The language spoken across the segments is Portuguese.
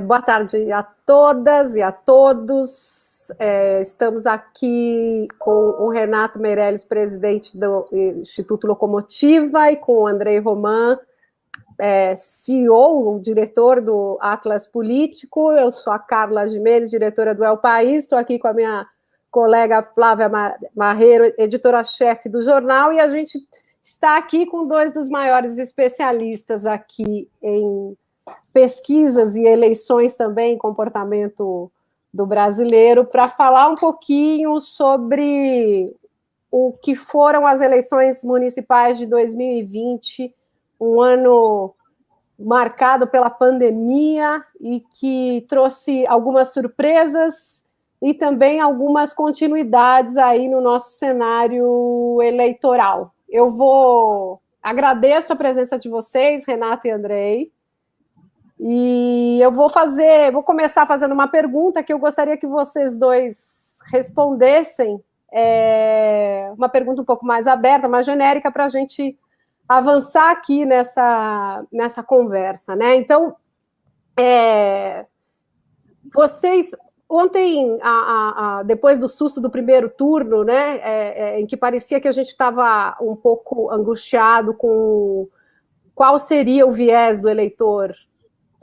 Boa tarde a todas e a todos. Estamos aqui com o Renato Meirelles, presidente do Instituto Locomotiva, e com o Andrei Roman, CEO, o diretor do Atlas Político. Eu sou a Carla Gimenez, diretora do El País. Estou aqui com a minha colega Flávia Marreiro, editora-chefe do jornal, e a gente está aqui com dois dos maiores especialistas aqui em pesquisas e eleições também, comportamento do brasileiro, para falar um pouquinho sobre o que foram as eleições municipais de 2020, um ano marcado pela pandemia e que trouxe algumas surpresas e também algumas continuidades aí no nosso cenário eleitoral. Agradeço a presença de vocês, Renato e Andrei. E vou começar fazendo uma pergunta que eu gostaria que vocês dois respondessem, uma pergunta um pouco mais aberta, mais genérica, para a gente avançar aqui nessa conversa, né? Então, vocês ontem, depois do susto do primeiro turno, né, em que parecia que a gente estava um pouco angustiado com qual seria o viés do eleitor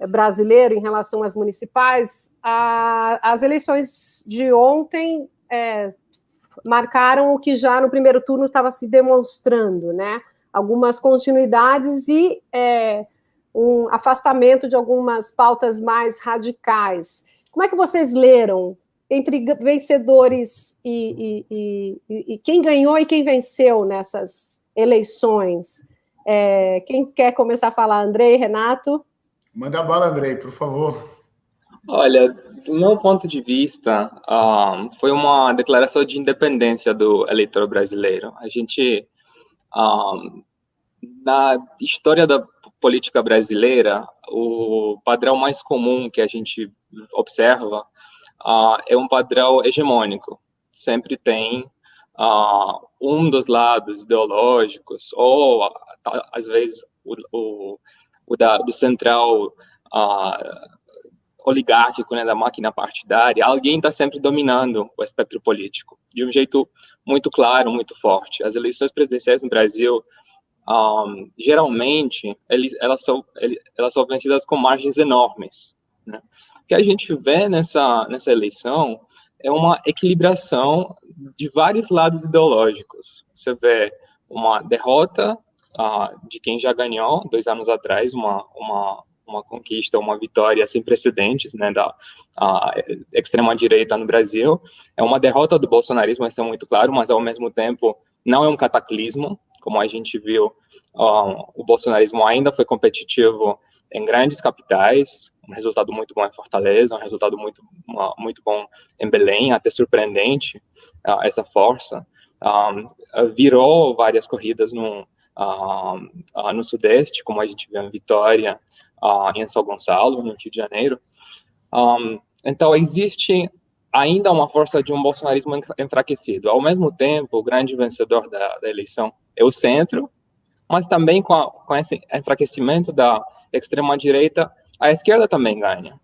brasileiro em relação às municipais, as eleições de ontem marcaram o que já no primeiro turno estava se demonstrando, né? Algumas continuidades e um afastamento de algumas pautas mais radicais. Como é que vocês leram entre vencedores e quem ganhou e quem venceu nessas eleições? Quem quer começar a falar? Andrei, Renato? Manda bala, Andrei, por favor. Olha, do meu ponto de vista, foi uma declaração de independência do eleitor brasileiro. A gente, na história da política brasileira, o padrão mais comum que a gente observa é um padrão hegemônico. Sempre tem um dos lados ideológicos, ou às vezes do central oligárquico, né, da máquina partidária, alguém está sempre dominando o espectro político, de um jeito muito claro, muito forte. As eleições presidenciais no Brasil, geralmente, elas são vencidas com margens enormes, né? O que a gente vê nessa eleição é uma equilibração de vários lados ideológicos. Você vê uma derrota de quem já ganhou 2 anos atrás, uma conquista, uma vitória sem precedentes, né, da extrema-direita no Brasil. É uma derrota do bolsonarismo, isso é muito claro, mas, ao mesmo tempo, não é um cataclismo. Como a gente viu, o bolsonarismo ainda foi competitivo em grandes capitais, um resultado muito bom em Fortaleza, um resultado muito bom em Belém, até surpreendente essa força. Virou várias corridas no Sudeste, como a gente viu em Vitória, em São Gonçalo, no Rio de Janeiro. Então, existe ainda uma força de um bolsonarismo enfraquecido. Ao mesmo tempo, o grande vencedor da eleição é o centro, mas também com esse enfraquecimento da extrema-direita, a esquerda também ganha.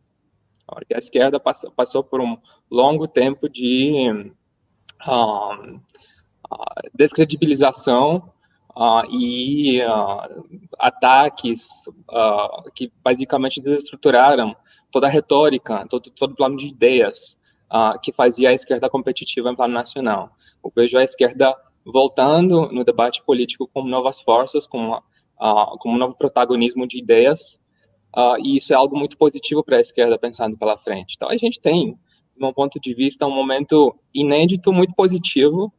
Porque a esquerda passou por um longo tempo de descredibilização e ataques que basicamente desestruturaram toda a retórica, todo o plano de ideias que fazia a esquerda competitiva em plano nacional. Eu vejo a esquerda voltando no debate político com novas forças, com um novo protagonismo de ideias, e isso é algo muito positivo para a esquerda pensando pela frente. Então a gente tem, do meu ponto de vista, um momento inédito, muito positivo,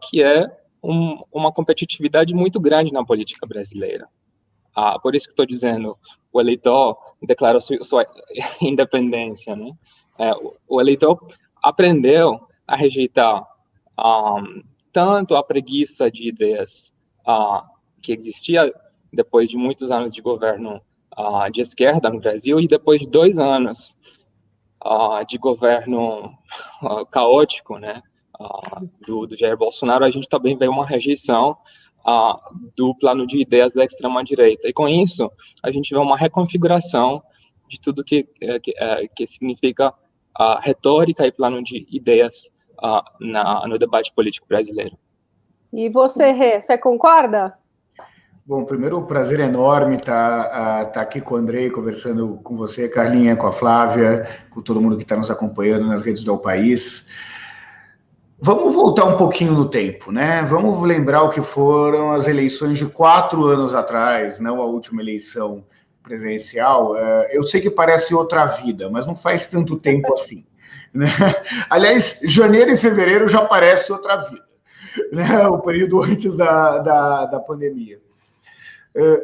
que é uma competitividade muito grande na política brasileira. Por isso que estou dizendo, o eleitor declarou sua independência, né? O eleitor aprendeu a rejeitar tanto a preguiça de ideias que existia depois de muitos anos de governo de esquerda no Brasil, e depois de 2 anos de governo caótico, né, do Jair Bolsonaro, a gente também vê uma rejeição do plano de ideias da extrema-direita. E com isso, a gente vê uma reconfiguração de tudo que significa retórica e plano de ideias no debate político brasileiro. E você, Rê, você concorda? Bom, primeiro, um prazer enorme estar aqui com o Andrei, conversando com você, Carlinha, com a Flávia, com todo mundo que está nos acompanhando nas redes do El País. Vamos voltar um pouquinho no tempo, né? Vamos lembrar o que foram as eleições de 4 anos atrás, não a última eleição presidencial. Eu sei que parece outra vida, mas não faz tanto tempo assim, né? Aliás, janeiro e fevereiro já parece outra vida, né? O período antes da pandemia.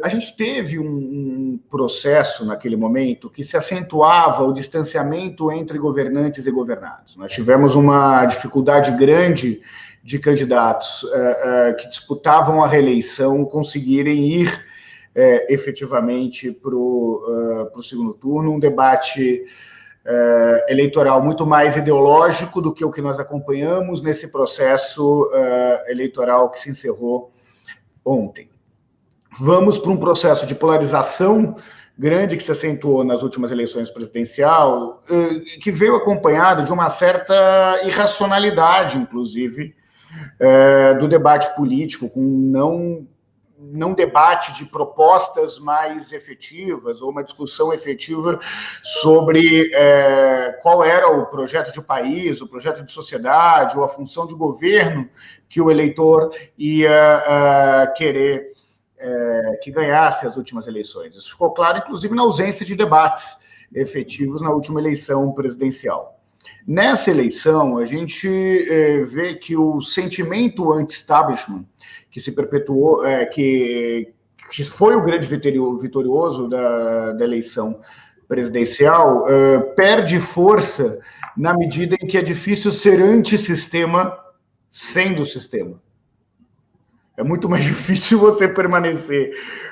A gente teve um processo naquele momento que se acentuava o distanciamento entre governantes e governados. Nós tivemos uma dificuldade grande de candidatos que disputavam a reeleição conseguirem ir efetivamente para o segundo turno, um debate eleitoral muito mais ideológico do que o que nós acompanhamos nesse processo eleitoral que se encerrou ontem. Vamos para um processo de polarização grande que se acentuou nas últimas eleições presidenciais, que veio acompanhado de uma certa irracionalidade, inclusive, do debate político, com não debate de propostas mais efetivas ou uma discussão efetiva sobre qual era o projeto de país, o projeto de sociedade ou a função de governo que o eleitor ia querer que ganhasse as últimas eleições. Isso ficou claro, inclusive, na ausência de debates efetivos na última eleição presidencial. Nessa eleição, a gente vê que o sentimento anti-establishment que se perpetuou, que foi o grande vitorioso da eleição presidencial, perde força na medida em que é difícil ser antissistema sendo sistema. É muito mais difícil você permanecer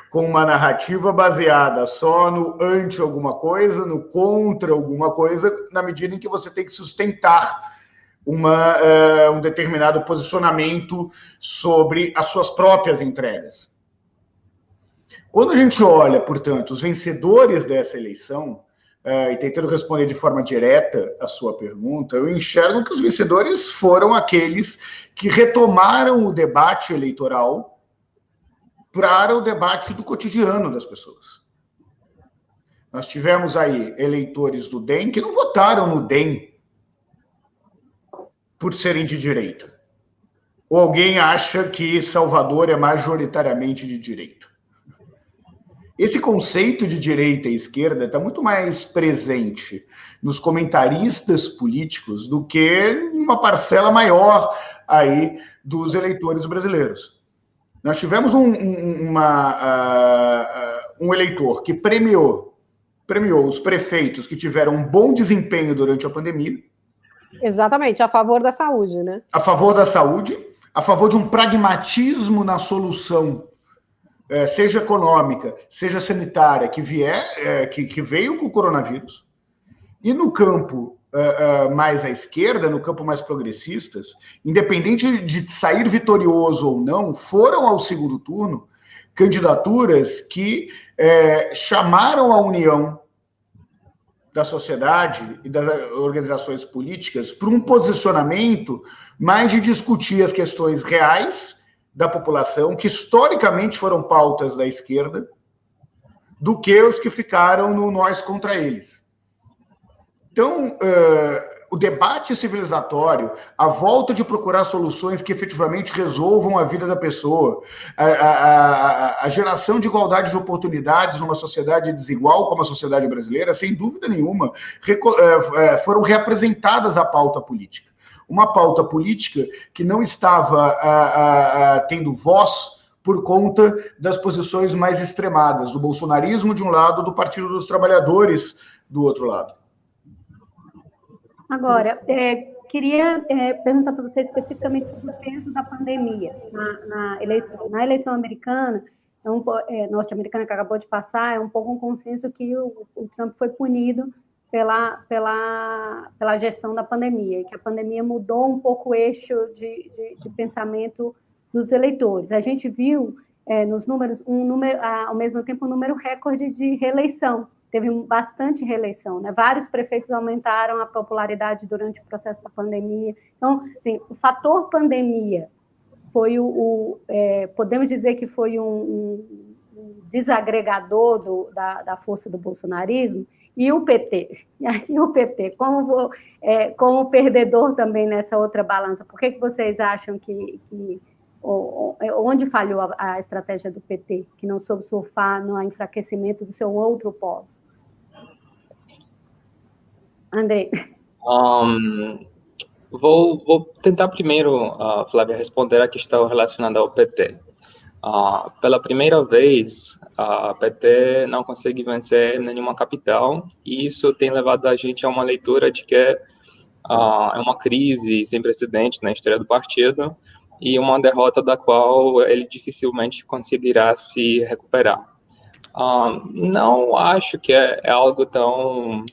com uma narrativa baseada só no anti alguma coisa, no contra alguma coisa, na medida em que você tem que sustentar um determinado posicionamento sobre as suas próprias entregas. Quando a gente olha, portanto, os vencedores dessa eleição, e tentando responder de forma direta a sua pergunta, eu enxergo que os vencedores foram aqueles que retomaram o debate eleitoral para o debate do cotidiano das pessoas. Nós tivemos aí eleitores do DEM que não votaram no DEM por serem de direita. Ou alguém acha que Salvador é majoritariamente de direita. Esse conceito de direita e esquerda está muito mais presente nos comentaristas políticos do que uma parcela maior aí dos eleitores brasileiros. Nós tivemos um eleitor que premiou os prefeitos que tiveram um bom desempenho durante a pandemia. Exatamente, a favor da saúde, né? A favor da saúde, a favor de um pragmatismo na solução, seja econômica, seja sanitária, que veio com o coronavírus. E no campo mais à esquerda, no campo mais progressistas, independente de sair vitorioso ou não, foram ao segundo turno candidaturas que chamaram a união da sociedade e das organizações políticas para um posicionamento mais de discutir as questões reais da população, que historicamente foram pautas da esquerda, do que os que ficaram no nós contra eles. Então, o debate civilizatório, a volta de procurar soluções que efetivamente resolvam a vida da pessoa, a geração de igualdade de oportunidades numa sociedade desigual como a sociedade brasileira, sem dúvida nenhuma, foram reapresentadas à pauta política. Uma pauta política que não estava tendo voz por conta das posições mais extremadas, do bolsonarismo de um lado, do Partido dos Trabalhadores do outro lado. Agora, queria perguntar para você especificamente sobre o peso da pandemia na eleição. Na eleição americana, norte-americana que acabou de passar, é um pouco um consenso que o Trump foi punido pela gestão da pandemia, e que a pandemia mudou um pouco o eixo de pensamento dos eleitores. A gente viu nos números, ao mesmo tempo, um número recorde de reeleição. teve bastante reeleição, né? Vários prefeitos aumentaram a popularidade durante o processo da pandemia. Então, assim, o fator pandemia foi podemos dizer que foi um desagregador da força do bolsonarismo, e o PT, como perdedor também nessa outra balança. Por que vocês acham que onde falhou a estratégia do PT, que não soube surfar no enfraquecimento do seu outro polo? Andrei. Vou tentar primeiro, Flávia, responder a questão relacionada ao PT. Pela primeira vez, a PT não consegue vencer nenhuma capital, e isso tem levado a gente a uma leitura de que é uma crise sem precedentes na história do partido, e uma derrota da qual ele dificilmente conseguirá se recuperar. Não acho que é algo tão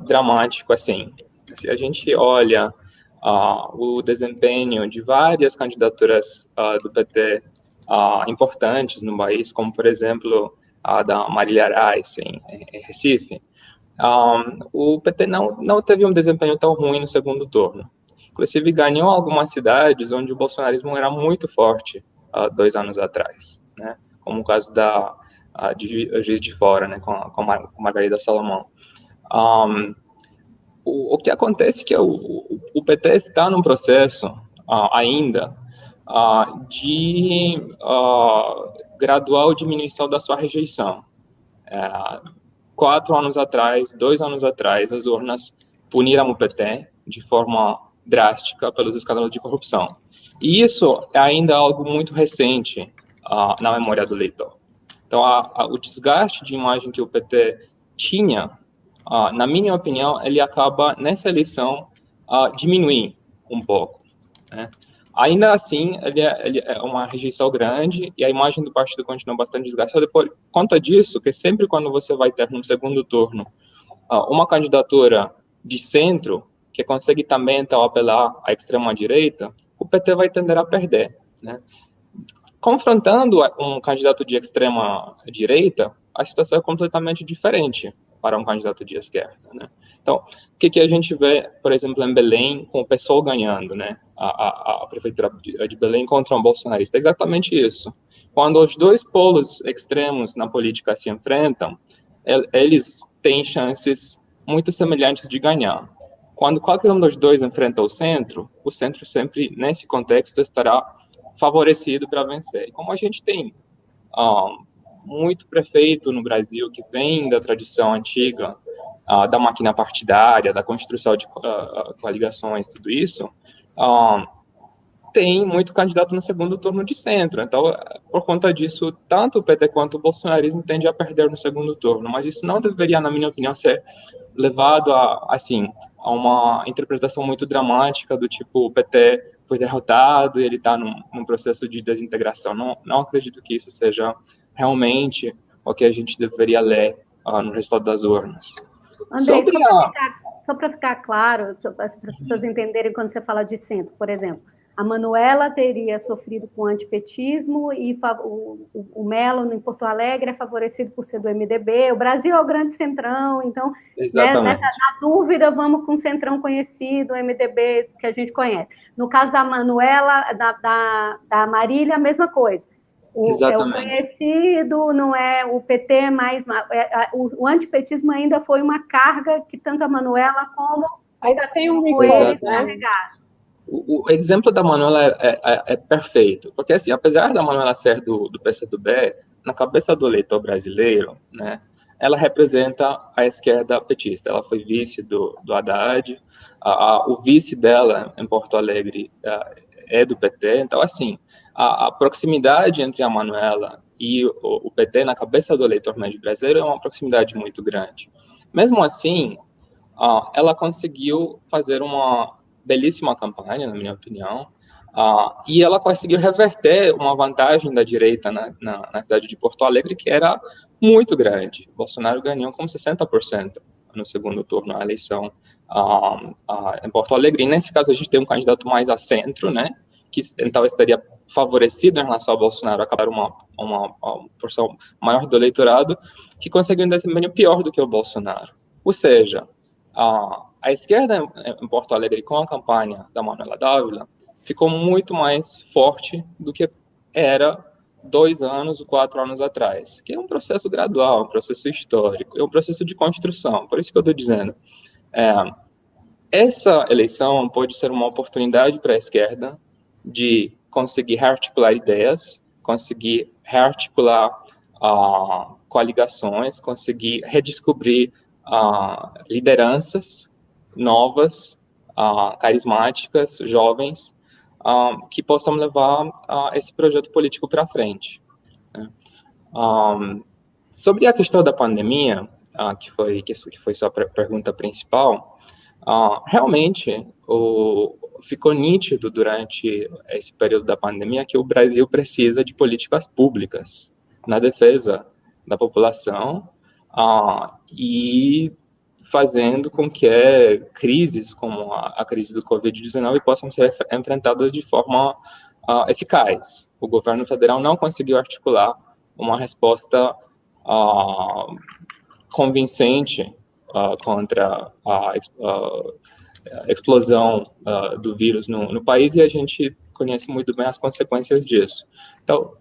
dramático assim. Se a gente olha o desempenho de várias candidaturas do PT importantes no país, como, por exemplo, a da Marília Reis, em Recife, o PT não teve um desempenho tão ruim no segundo turno. Inclusive, ganhou algumas cidades onde o bolsonarismo era muito forte 2 anos atrás, né? Como o caso de Juiz de Fora, né? com Margarida Salomão. O que acontece é que o PT está num processo ainda de gradual diminuição da sua rejeição. 4 anos atrás, 2 anos atrás, as urnas puniram o PT de forma drástica pelos escândalos de corrupção. E isso é ainda algo muito recente na memória do eleitor. Então, o desgaste de imagem que o PT tinha, na minha opinião, ele acaba, nessa eleição, diminuindo um pouco, né? Ainda assim, ele é uma rejeição grande, e a imagem do partido continua bastante desgastada por conta disso, que sempre quando você vai ter no segundo turno uma candidatura de centro, que consegue também então apelar à extrema-direita, o PT vai tender a perder, né? Confrontando um candidato de extrema-direita, a situação é completamente diferente para um candidato de esquerda, né? Então, o que a gente vê, por exemplo, em Belém, com o PSOL ganhando, né? A prefeitura de Belém contra um bolsonarista, é exatamente isso. Quando os dois polos extremos na política se enfrentam, eles têm chances muito semelhantes de ganhar. Quando qualquer um dos dois enfrenta o centro sempre, nesse contexto, estará favorecido para vencer. E como a gente tem muito prefeito no Brasil que vem da tradição antiga, da máquina partidária, da construção de coligações, tudo isso, tem muito candidato no segundo turno de centro. Então, por conta disso, tanto o PT quanto o bolsonarismo tendem a perder no segundo turno, mas isso não deveria, na minha opinião, ser levado a uma interpretação muito dramática do tipo, o PT foi derrotado e ele está num processo de desintegração. Não acredito que isso seja realmente o que a gente deveria ler no resultado das urnas. Andrei, só para ficar claro, para as pessoas entenderem quando você fala de centro, por exemplo, a Manuela teria sofrido com antipetismo e o Melo, em Porto Alegre, é favorecido por ser do MDB. O Brasil é o grande centrão, então, né, na dúvida, vamos com o centrão conhecido, o MDB que a gente conhece. No caso da Manuela, da Marília, a mesma coisa. É o conhecido, não é o PT mais... O antipetismo ainda foi uma carga que tanto a Manuela como... Ainda tem um eles carregaram. O exemplo da Manuela é perfeito, porque, assim, apesar da Manuela ser do PCdoB, na cabeça do eleitor brasileiro, né, ela representa a esquerda petista. Ela foi vice do Haddad, o vice dela em Porto Alegre é do PT. Então, assim, a proximidade entre a Manuela e o PT na cabeça do eleitor médio brasileiro é uma proximidade muito grande. Mesmo assim, ela conseguiu fazer uma belíssima campanha, na minha opinião, e ela conseguiu reverter uma vantagem da direita na cidade de Porto Alegre, que era muito grande. Bolsonaro ganhou com 60% no segundo turno, a eleição em Porto Alegre. E nesse caso, a gente tem um candidato mais a centro, né? que então estaria favorecido em relação ao Bolsonaro, acabar uma porção maior do eleitorado, que conseguiu um desempenho pior do que o Bolsonaro. Ou seja, a esquerda em Porto Alegre, com a campanha da Manuela Dávila, ficou muito mais forte do que era 2 anos ou 4 anos atrás, que é um processo gradual, um processo histórico, é um processo de construção. Por isso que eu estou dizendo, essa eleição pode ser uma oportunidade para a esquerda de conseguir rearticular ideias, conseguir rearticular coligações, conseguir redescobrir lideranças novas, carismáticas, jovens, que possam levar esse projeto político para frente. Sobre a questão da pandemia, que foi sua pergunta principal, realmente ficou nítido durante esse período da pandemia que o Brasil precisa de políticas públicas na defesa da população e fazendo com que crises como a crise do Covid-19 possam ser enfrentadas de forma eficaz. O governo federal não conseguiu articular uma resposta convincente contra a explosão do vírus no país, e a gente conhece muito bem as consequências disso. Então,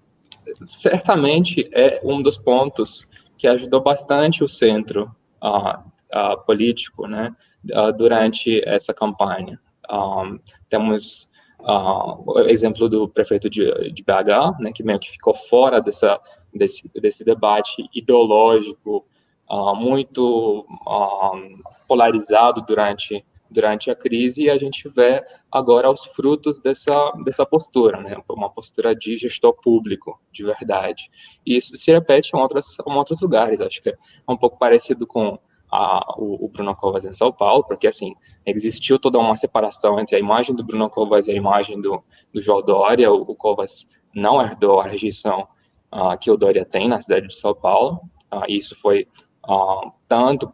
certamente é um dos pontos que ajudou bastante o centro político, né, durante essa campanha. Temos o exemplo do prefeito de BH, né, que meio que ficou fora desse debate ideológico muito polarizado durante a crise, e a gente vê agora os frutos dessa postura, né, uma postura de gestor público, de verdade. E isso se repete em outros lugares. Acho que é um pouco parecido com o Bruno Covas em São Paulo, porque, assim, existiu toda uma separação entre a imagem do Bruno Covas e a imagem do João Dória. O Covas não herdou a rejeição que o Dória tem na cidade de São Paulo, e isso foi tanto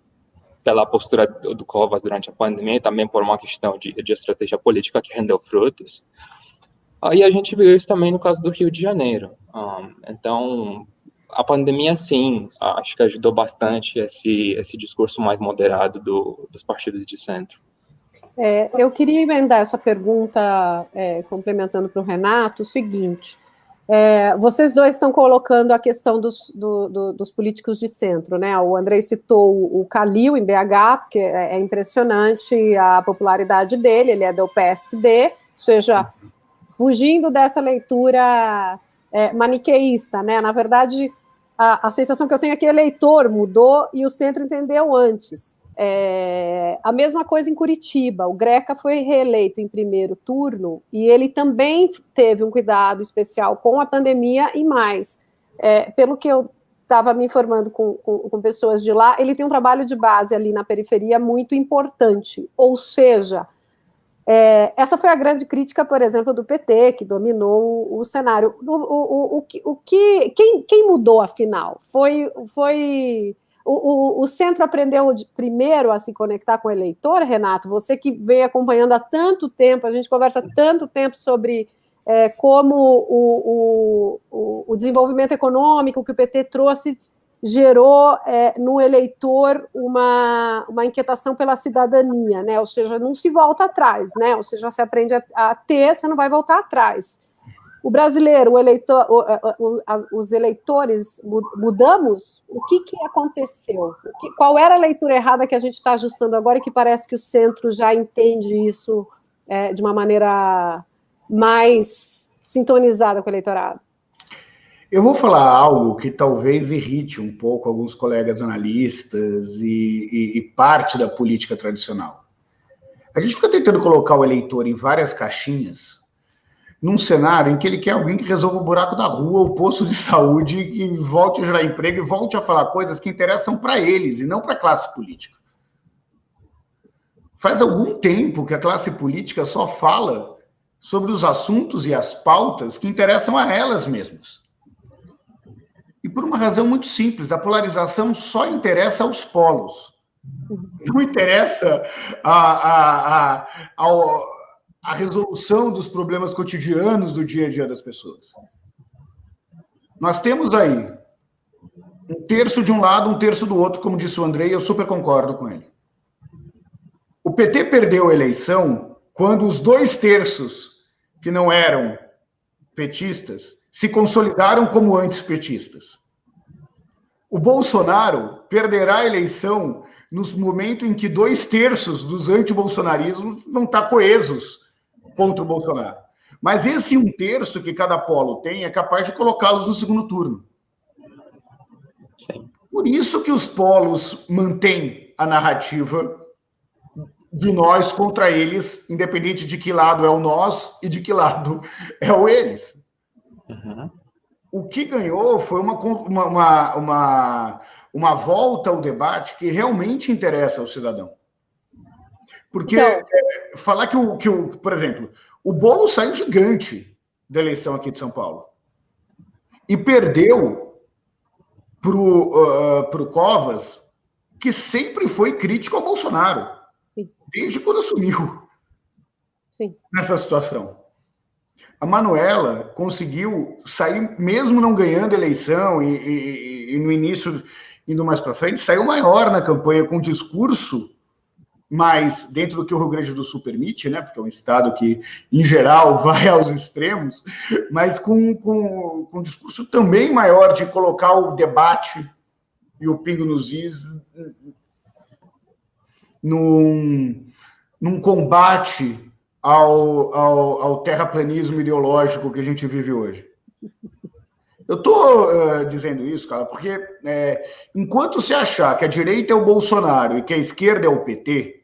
pela postura do Covas durante a pandemia, e também por uma questão de estratégia política que rendeu frutos. E a gente viu isso também no caso do Rio de Janeiro. Então, a pandemia, sim, acho que ajudou bastante esse discurso mais moderado dos partidos de centro. Eu queria emendar essa pergunta, complementando para o Renato, o seguinte: vocês dois estão colocando a questão dos políticos de centro, né? O Andrei citou o Calil em BH, porque é impressionante a popularidade dele, ele é do PSD, ou seja, fugindo dessa leitura maniqueísta, né? Na verdade, a sensação que eu tenho é que o eleitor mudou e o centro entendeu antes. A mesma coisa em Curitiba, o Greca foi reeleito em primeiro turno e ele também teve um cuidado especial com a pandemia e mais. Pelo que eu estava me informando com pessoas de lá, ele tem um trabalho de base ali na periferia muito importante, ou seja, essa foi a grande crítica, por exemplo, do PT, que dominou o cenário. Quem mudou, afinal? Foi o centro aprendeu primeiro a se conectar com o eleitor, Renato? Você que vem acompanhando há tanto tempo, a gente conversa tanto tempo sobre como o desenvolvimento econômico que o PT trouxe gerou no eleitor uma inquietação pela cidadania, né? Ou seja, não se volta atrás, né? Ou seja, você aprende a ter, você não vai voltar atrás. O brasileiro, os eleitores, mudamos? O que aconteceu? Qual era a leitura errada que a gente está ajustando agora e que parece que o centro já entende isso de uma maneira mais sintonizada com o eleitorado? Eu vou falar algo que talvez irrite um pouco alguns colegas analistas e parte da política tradicional. A gente fica tentando colocar o eleitor em várias caixinhas, num cenário em que ele quer alguém que resolva o buraco da rua, o posto de saúde, e volte a gerar emprego e volte a falar coisas que interessam para eles e não para a classe política. Faz algum tempo que a classe política só fala sobre os assuntos e as pautas que interessam a elas mesmas. E por uma razão muito simples, a polarização só interessa aos polos. Não interessa a resolução dos problemas cotidianos do dia a dia das pessoas. Nós temos aí um terço de um lado, um terço do outro, como disse o Andrei, eu super concordo com ele. O PT perdeu a eleição quando os 2 terços que não eram petistas se consolidaram como antipetistas. O Bolsonaro perderá a eleição nos momentos em que 2 terços dos antibolsonarismos vão estar coesos contra o Bolsonaro. Mas esse 1 terço que cada polo tem é capaz de colocá-los no segundo turno. Sim. Por isso que os polos mantêm a narrativa de nós contra eles, independente de que lado é o nós e de que lado é o eles. Uhum. O que ganhou foi uma volta ao debate que realmente interessa ao cidadão. Porque falar que por exemplo, o Boulos saiu gigante da eleição aqui de São Paulo e perdeu pro Covas, que sempre foi crítico ao Bolsonaro, desde quando assumiu nessa situação. A Manuela conseguiu sair, mesmo não ganhando a eleição e no início, indo mais para frente, saiu maior na campanha com discurso mais dentro do que o Rio Grande do Sul permite, né? Porque é um estado que, em geral, vai aos extremos, mas com um discurso também maior de colocar o debate e o pingo nos is num combate ao terraplanismo ideológico que a gente vive hoje. Eu estou dizendo isso, cara, porque enquanto se achar que a direita é o Bolsonaro e que a esquerda é o PT,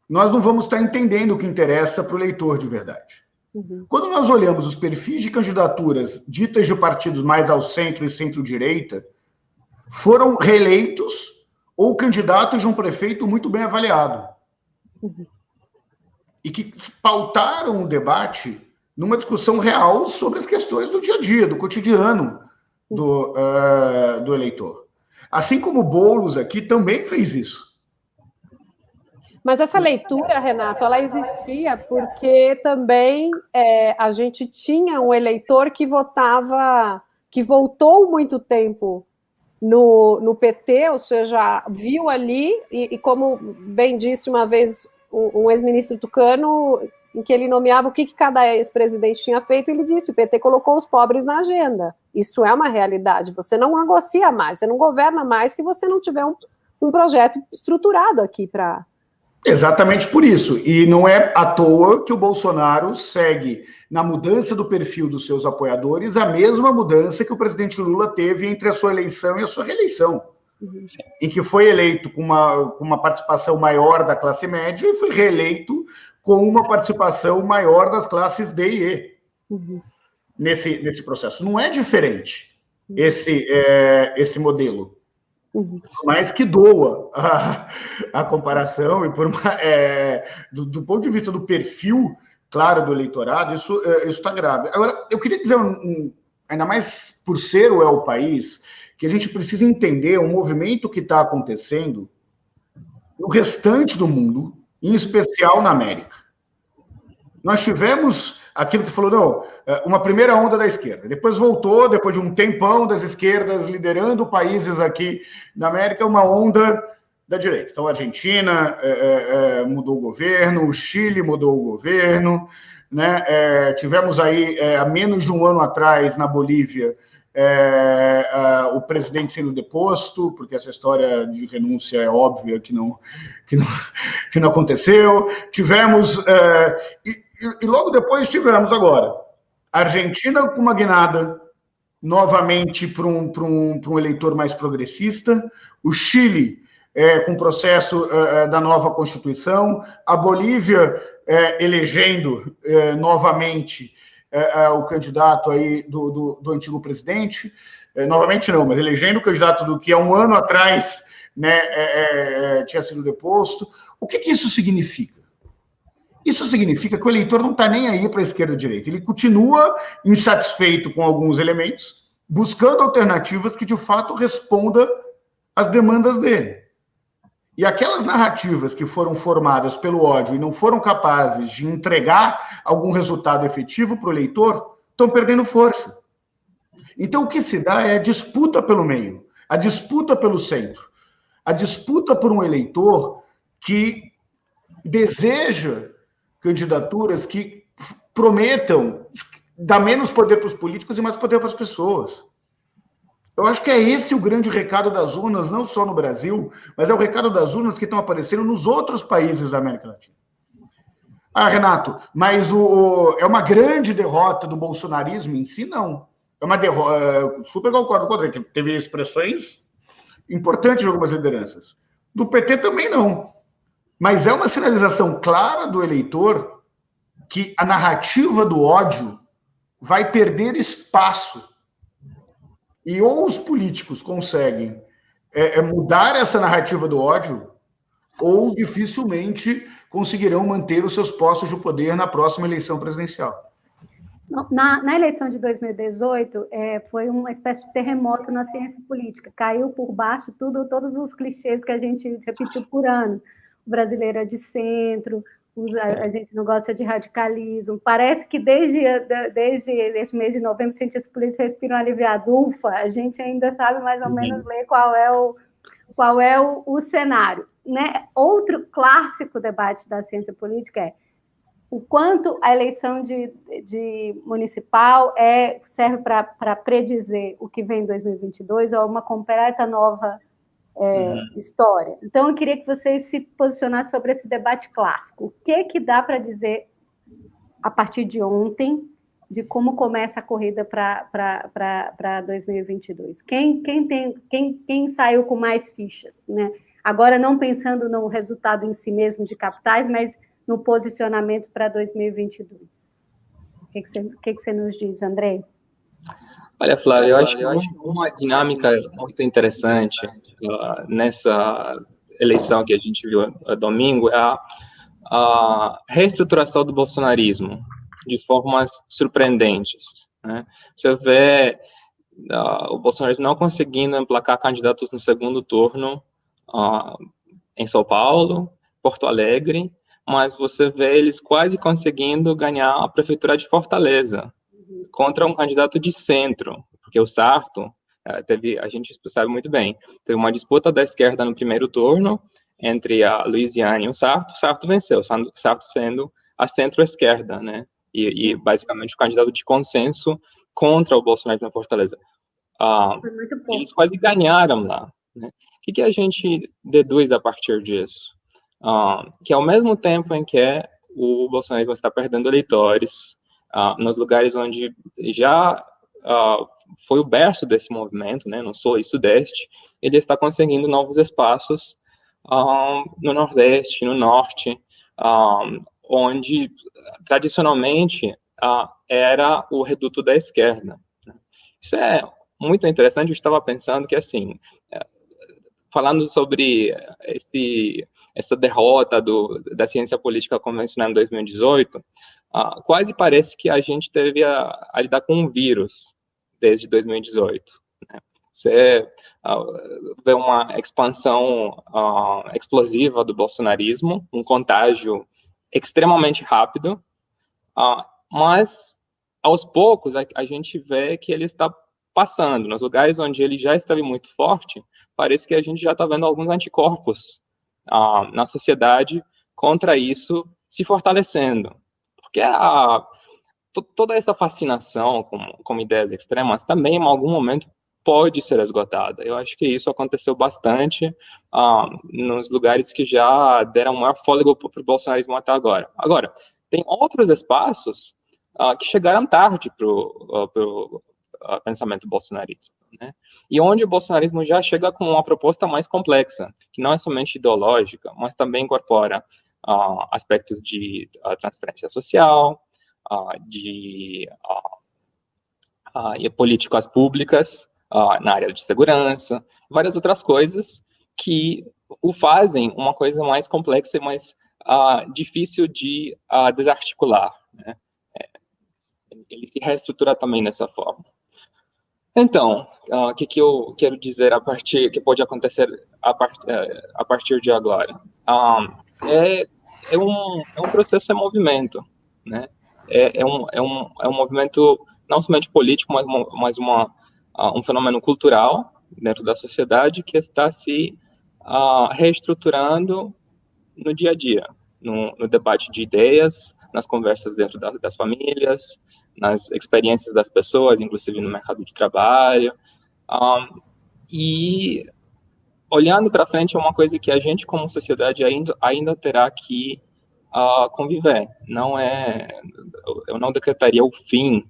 nós não vamos estar entendendo o que interessa para o eleitor de verdade. Quando nós olhamos os perfis de candidaturas ditas de partidos mais ao centro e centro-direita, foram reeleitos ou candidatos de um prefeito muito bem avaliado. E que pautaram o debate numa discussão real sobre as questões do dia a dia, do cotidiano do eleitor. Assim como o Boulos aqui também fez isso. Mas essa leitura, Renato, ela existia porque também a gente tinha um eleitor que votava, que voltou muito tempo no PT, ou seja, viu ali, e como bem disse uma vez um ex-ministro tucano, em que ele nomeava o que cada ex-presidente tinha feito, ele disse, o PT colocou os pobres na agenda. Isso é uma realidade, você não negocia mais, você não governa mais se você não tiver um projeto estruturado aqui para... Exatamente por isso, e não é à toa que o Bolsonaro segue na mudança do perfil dos seus apoiadores a mesma mudança que o presidente Lula teve entre a sua eleição e a sua reeleição. Em que foi eleito com uma participação maior da classe média e foi reeleito com uma participação maior das classes D e E nesse processo. Não é diferente esse modelo. Por mais que doa a comparação, e do ponto de vista do perfil, claro, do eleitorado, isso está grave. Agora, eu queria dizer, ainda mais por ser o É o País, que a gente precisa entender o movimento que está acontecendo no restante do mundo, em especial na América. Nós tivemos aquilo que falou, não, uma primeira onda da esquerda, depois voltou, depois de um tempão das esquerdas liderando países aqui na América, uma onda da direita. Então, a Argentina mudou o governo, o Chile mudou o governo, né? Tivemos aí, há menos de um ano atrás, na Bolívia, o presidente sendo deposto, porque essa história de renúncia é óbvia que não aconteceu. Tivemos, e logo depois tivemos agora a Argentina com uma guinada novamente para um eleitor mais progressista, o Chile com o processo da nova Constituição, a Bolívia elegendo novamente o candidato aí do antigo presidente, novamente não, mas elegendo o candidato do que há um ano atrás, né, tinha sido deposto. O que isso significa? Isso significa que o eleitor não está nem aí para a esquerda e a direita. Ele continua insatisfeito com alguns elementos, buscando alternativas que, de fato, respondam às demandas dele. E aquelas narrativas que foram formadas pelo ódio e não foram capazes de entregar algum resultado efetivo para o eleitor, estão perdendo força. Então, o que se dá é a disputa pelo meio, a disputa pelo centro, a disputa por um eleitor que deseja candidaturas que prometam dar menos poder para os políticos e mais poder para as pessoas. Eu acho que é esse o grande recado das urnas, não só no Brasil, mas é o recado das urnas que estão aparecendo nos outros países da América Latina. Ah, Renato, mas é uma grande derrota do bolsonarismo em si? Não. É uma derrota. Super concordo com o André, que teve expressões importantes de algumas lideranças. Do PT também não. Mas é uma sinalização clara do eleitor que a narrativa do ódio vai perder espaço. E ou os políticos conseguem mudar essa narrativa do ódio, ou dificilmente conseguirão manter os seus postos de poder na próxima eleição presidencial. Na eleição de 2018, foi uma espécie de terremoto na ciência política. Caiu por baixo todos os clichês que a gente repetiu por anos. O brasileiro é de centro, a gente não gosta de radicalismo. Parece que desde esse mês de novembro, cientistas políticos respiram aliviados. Ufa, a gente ainda sabe mais ou menos ler qual é o cenário. Né? Outro clássico debate da ciência política é o quanto a eleição de municipal serve para predizer o que vem em 2022 ou uma completa nova história. Então, eu queria que vocês se posicionassem sobre esse debate clássico. O que dá para dizer, a partir de ontem, de como começa a corrida para 2022? Quem saiu com mais fichas? Né? Agora, não pensando no resultado em si mesmo de capitais, mas no posicionamento para 2022. O que você nos diz, André? Olha, Flávia, eu acho que uma dinâmica muito interessante nessa eleição que a gente viu domingo é a reestruturação do bolsonarismo de formas surpreendentes. Né? Você vê o bolsonarismo não conseguindo emplacar candidatos no segundo turno em São Paulo, Porto Alegre, mas você vê eles quase conseguindo ganhar a prefeitura de Fortaleza contra um candidato de centro, porque o Sarto a gente sabe muito bem, teve uma disputa da esquerda no primeiro turno entre a Luiziane e o Sarto venceu, Sarto sendo a centro-esquerda, né, e basicamente o candidato de consenso contra o Bolsonaro na Fortaleza. Eles quase ganharam lá. Né? O que a gente deduz a partir disso? Que ao mesmo tempo em que o Bolsonaro está perdendo eleitores nos lugares onde já foi o berço desse movimento, né, no Sul e Sudeste, ele está conseguindo novos espaços no Nordeste, no Norte, onde tradicionalmente era o reduto da esquerda. Isso é muito interessante. Eu estava pensando que, assim, falando sobre essa derrota da ciência política convencional em 2018, quase parece que a gente teve a lidar com um vírus desde 2018. Né? Você vê uma expansão explosiva do bolsonarismo, um contágio extremamente rápido, mas, aos poucos, a gente vê que ele está passando. Nos lugares onde ele já esteve muito forte, parece que a gente já está vendo alguns anticorpos na sociedade contra isso se fortalecendo. Porque toda essa fascinação com ideias extremas também, em algum momento, pode ser esgotada. Eu acho que isso aconteceu bastante nos lugares que já deram maior fôlego para o bolsonarismo até agora. Agora, tem outros espaços que chegaram tarde para o pensamento bolsonarista, né? E onde o bolsonarismo já chega com uma proposta mais complexa, que não é somente ideológica, mas também incorpora aspectos de transferência social, de políticas públicas na área de segurança, várias outras coisas que o fazem uma coisa mais complexa e mais difícil de desarticular. Né? Ele se reestrutura também dessa forma. Então, o que eu quero dizer que pode acontecer a partir de agora? É um processo em movimento, né? É um movimento não somente político, mas um fenômeno cultural dentro da sociedade que está se reestruturando no dia a dia, no debate de ideias, nas conversas dentro das famílias, nas experiências das pessoas, inclusive no mercado de trabalho. E olhando para frente é uma coisa que a gente, como sociedade, ainda terá que conviver. Eu não decretaria o fim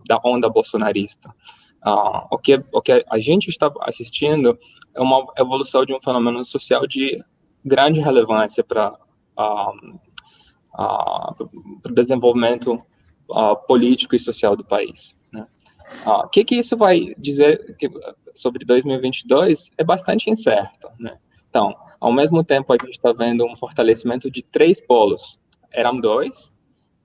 da onda bolsonarista. O que a gente está assistindo é uma evolução de um fenômeno social de grande relevância para o desenvolvimento político e social do país, né? O que isso vai dizer sobre 2022 é bastante incerto, né? Então, ao mesmo tempo, a gente está vendo um fortalecimento de 3 polos. Eram 2,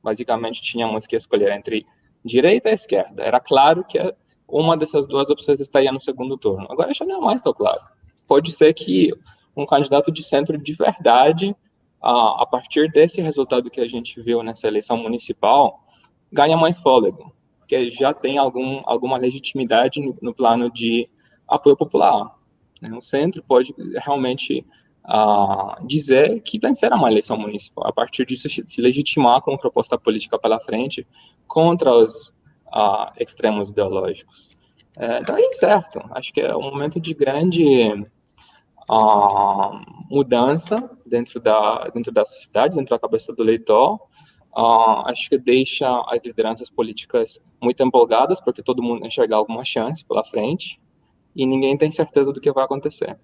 basicamente tínhamos que escolher entre direita e esquerda. Era claro que uma dessas 2 opções estaria no segundo turno. Agora já não é mais tão claro. Pode ser que um candidato de centro de verdade, a partir desse resultado que a gente viu nessa eleição municipal, ganha mais fôlego, que já tem alguma legitimidade no plano de apoio popular. O centro pode realmente dizer que vencerá uma eleição municipal, a partir disso se legitimar como proposta política pela frente contra os extremos ideológicos. Então é incerto. Acho que é um momento de grande mudança dentro da sociedade, dentro da cabeça do eleitor. Acho que deixa as lideranças políticas muito empolgadas, porque todo mundo enxerga alguma chance pela frente, e ninguém tem certeza do que vai acontecer.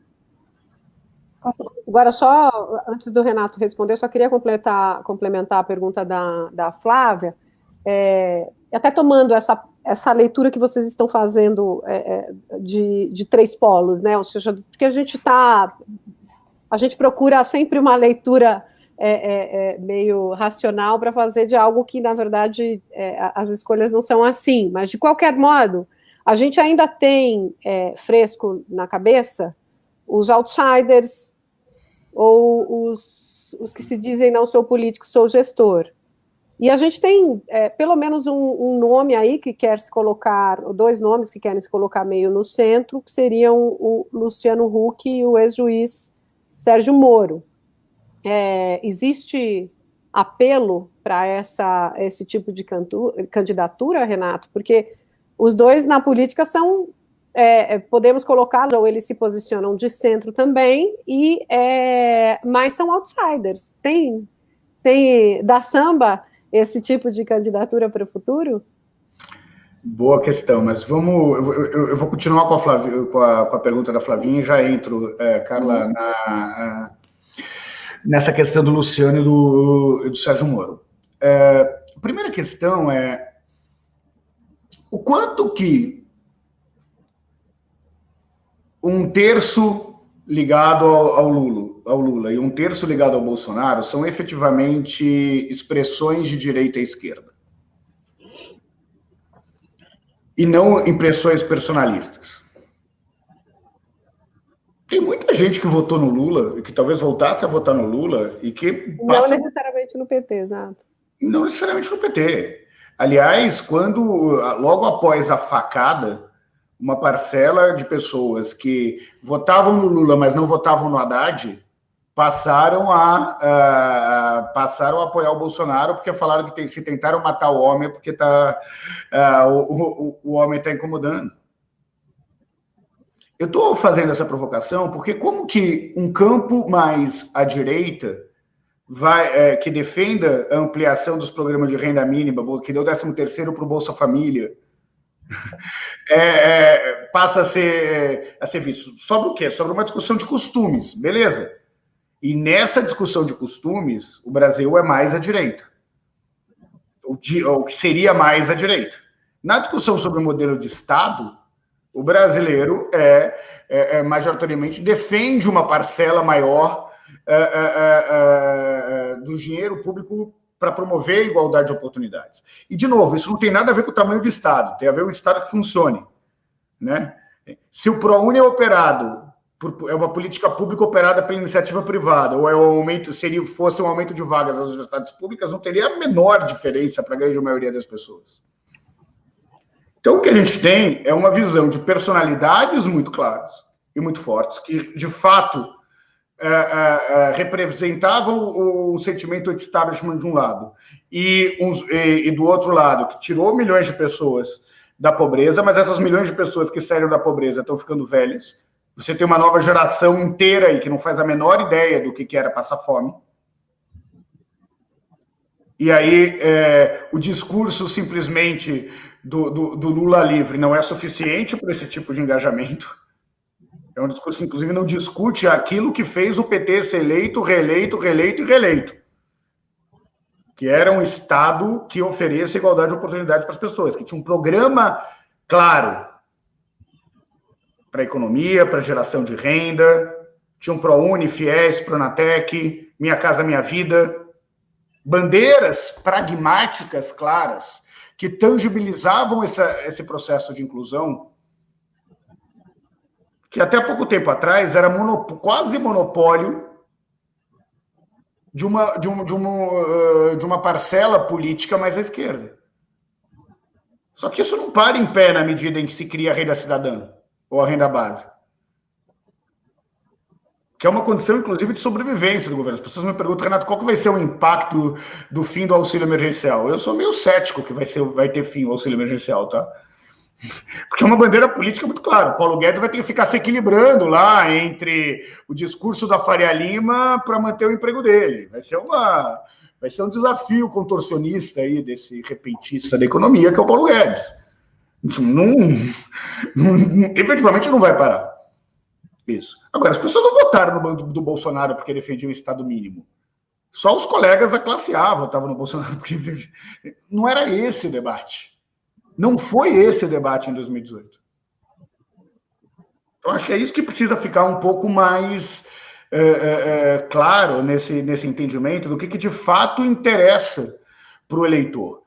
Agora, só antes do Renato responder, eu só queria complementar a pergunta da Flávia, até tomando essa leitura que vocês estão fazendo de 3 polos, né? Ou seja, porque a gente procura sempre uma leitura meio racional para fazer de algo que, na verdade, as escolhas não são assim. Mas, de qualquer modo, a gente ainda tem fresco na cabeça os outsiders ou os que se dizem não sou político, sou gestor. E a gente tem pelo menos um nome aí que quer se colocar, ou 2 nomes que querem se colocar meio no centro, que seriam o Luciano Huck e o ex-juiz Sérgio Moro. Existe apelo para esse tipo de candidatura, Renato? Porque os 2 na política são, podemos colocá-los, ou eles se posicionam de centro também, mas são outsiders. Tem da samba esse tipo de candidatura para o futuro? Boa questão, mas eu vou continuar com a pergunta da Flavinha e já entro, Carla, nessa questão do Luciano e do Sérgio Moro. A primeira questão é o quanto que 1/3 ligado ao Lula e 1/3 ligado ao Bolsonaro são efetivamente expressões de direita e esquerda. E não impressões personalistas. Tem muita gente que votou no Lula, e que talvez voltasse a votar no Lula, e que não necessariamente no PT, exato. Não necessariamente no PT. Aliás, logo após a facada, uma parcela de pessoas que votavam no Lula, mas não votavam no Haddad, passaram a apoiar o Bolsonaro, porque falaram que se tentaram matar o homem, porque o homem está incomodando. Eu estou fazendo essa provocação porque como que um campo mais à direita que defenda a ampliação dos programas de renda mínima, que deu 13º para o Bolsa Família, passa a ser visto. Sobre o quê? Sobre uma discussão de costumes, beleza? E nessa discussão de costumes, o Brasil é mais à direita. O que seria mais à direita. Na discussão sobre o modelo de Estado, o brasileiro majoritariamente defende uma parcela maior do dinheiro público para promover a igualdade de oportunidades. E, de novo, isso não tem nada a ver com o tamanho do Estado, tem a ver com um Estado que funcione, né? Se o ProUni é operado, é uma política pública operada pela iniciativa privada, ou fosse um aumento de vagas nas universidades públicas, não teria a menor diferença para a grande maioria das pessoas. Então, o que a gente tem é uma visão de personalidades muito claras e muito fortes, que, de fato, representavam o sentimento de establishment de um lado, e do outro lado, que tirou milhões de pessoas da pobreza, mas essas milhões de pessoas que saíram da pobreza estão ficando velhas. Você tem uma nova geração inteira aí que não faz a menor ideia do que era passar fome. E aí, o discurso simplesmente do Lula livre não é suficiente para esse tipo de engajamento. É um discurso que, inclusive, não discute aquilo que fez o PT ser eleito, reeleito, reeleito e reeleito. Que era um Estado que ofereça igualdade de oportunidade para as pessoas, que tinha um programa claro para a economia, para a geração de renda, tinha um ProUni, FIES, Pronatec, Minha Casa Minha Vida, bandeiras pragmáticas claras que tangibilizavam esse processo de inclusão, que até pouco tempo atrás era quase monopólio de uma parcela política mais à esquerda. Só que isso não para em pé na medida em que se cria a renda cidadã ou a renda base, que é uma condição, inclusive, de sobrevivência do governo. As pessoas me perguntam, Renato, qual que vai ser o impacto do fim do auxílio emergencial? Eu sou meio cético que vai ter fim o auxílio emergencial, tá? Porque é uma bandeira política muito clara. O Paulo Guedes vai ter que ficar se equilibrando lá entre o discurso da Faria Lima para manter o emprego dele. Vai ser um desafio contorcionista aí desse repentista da economia, que é o Paulo Guedes. Efetivamente não vai parar. Isso. Agora, as pessoas não votaram no do Bolsonaro porque defendia um Estado mínimo. Só os colegas da classe A votavam no Bolsonaro porque não era esse o debate. Não foi esse o debate em 2018. Eu acho que é isso que precisa ficar um pouco mais claro nesse entendimento do que de fato interessa para o eleitor.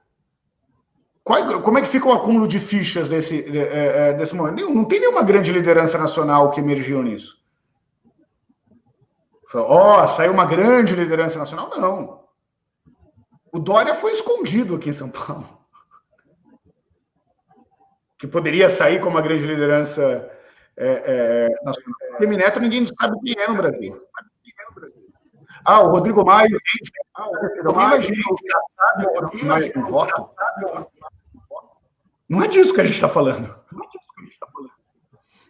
Como é que fica o acúmulo de fichas desse momento? Não tem nenhuma grande liderança nacional que emergiu nisso. Saiu uma grande liderança nacional? Não. O Dória foi escondido aqui em São Paulo. Que poderia sair como uma grande liderança nacional. Semineto, ninguém sabe quem é no Brasil. O Rodrigo Maia. Imagina um voto. Não é disso que a gente está falando.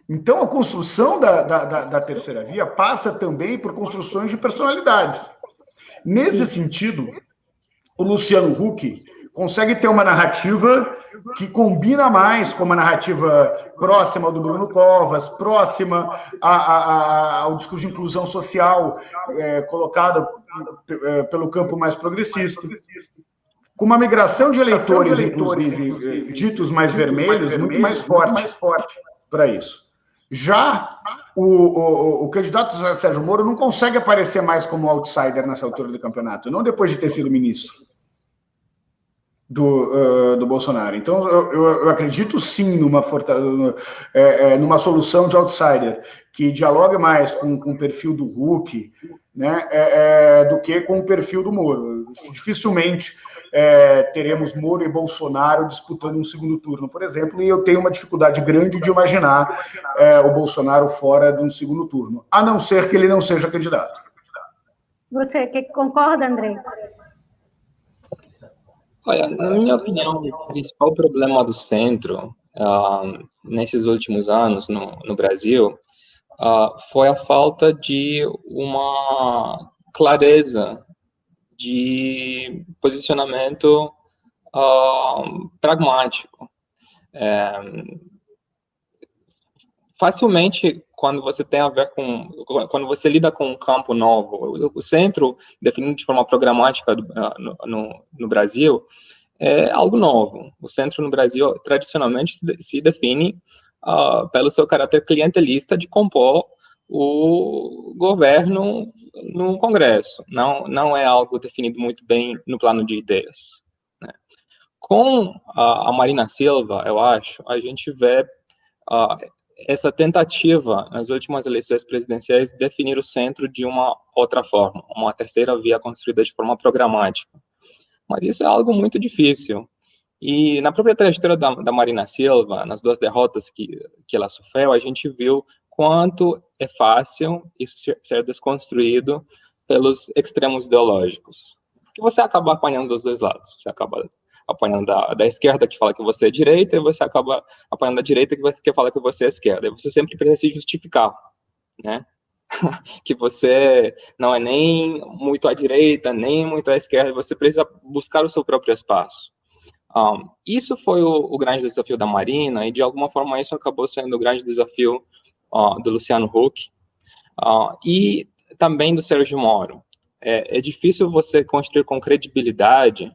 Então, a construção da terceira via passa também por construções de personalidades. Nesse sentido, o Luciano Huck consegue ter uma narrativa que combina mais com uma narrativa próxima do Bruno Covas, próxima ao discurso de inclusão social colocado pelo campo mais progressista, com uma migração de eleitores, inclusive, ditos mais vermelhos, muito mais forte para isso. Já o candidato Sérgio Moro não consegue aparecer mais como outsider nessa altura do campeonato, não depois de ter sido ministro do Bolsonaro. Então, eu acredito sim numa solução de outsider que dialogue mais com o perfil do Huck, né, do que com o perfil do Moro. Dificilmente teremos Moro e Bolsonaro disputando um segundo turno, por exemplo, e eu tenho uma dificuldade grande de imaginar o Bolsonaro fora de um segundo turno, a não ser que ele não seja candidato. Você concorda, André? Olha, na minha opinião, o principal problema do centro nesses últimos anos no Brasil foi a falta de uma clareza de posicionamento pragmático. Facilmente, quando você tem a ver quando você lida com um campo novo, o centro, definido de forma programática no Brasil, é algo novo. O centro no Brasil, tradicionalmente, se define pelo seu caráter clientelista de compor o governo no Congresso. Não é algo definido muito bem no plano de ideias, né? Com a Marina Silva, eu acho, a gente vê essa tentativa nas últimas eleições presidenciais de definir o centro de uma outra forma, uma terceira via construída de forma programática. Mas isso é algo muito difícil. E na própria trajetória da Marina Silva, nas 2 derrotas que ela sofreu, a gente viu quanto é fácil isso ser desconstruído pelos extremos ideológicos. Porque você acaba apanhando dos 2 lados. Você acaba apanhando da esquerda, que fala que você é direita, e você acaba apanhando da direita, que fala que você é esquerda. E você sempre precisa se justificar, né? Que você não é nem muito à direita, nem muito à esquerda, você precisa buscar o seu próprio espaço. Isso foi o grande desafio da Marina, e de alguma forma isso acabou sendo o grande desafio do Luciano Huck, e também do Sérgio Moro. É difícil você construir com credibilidade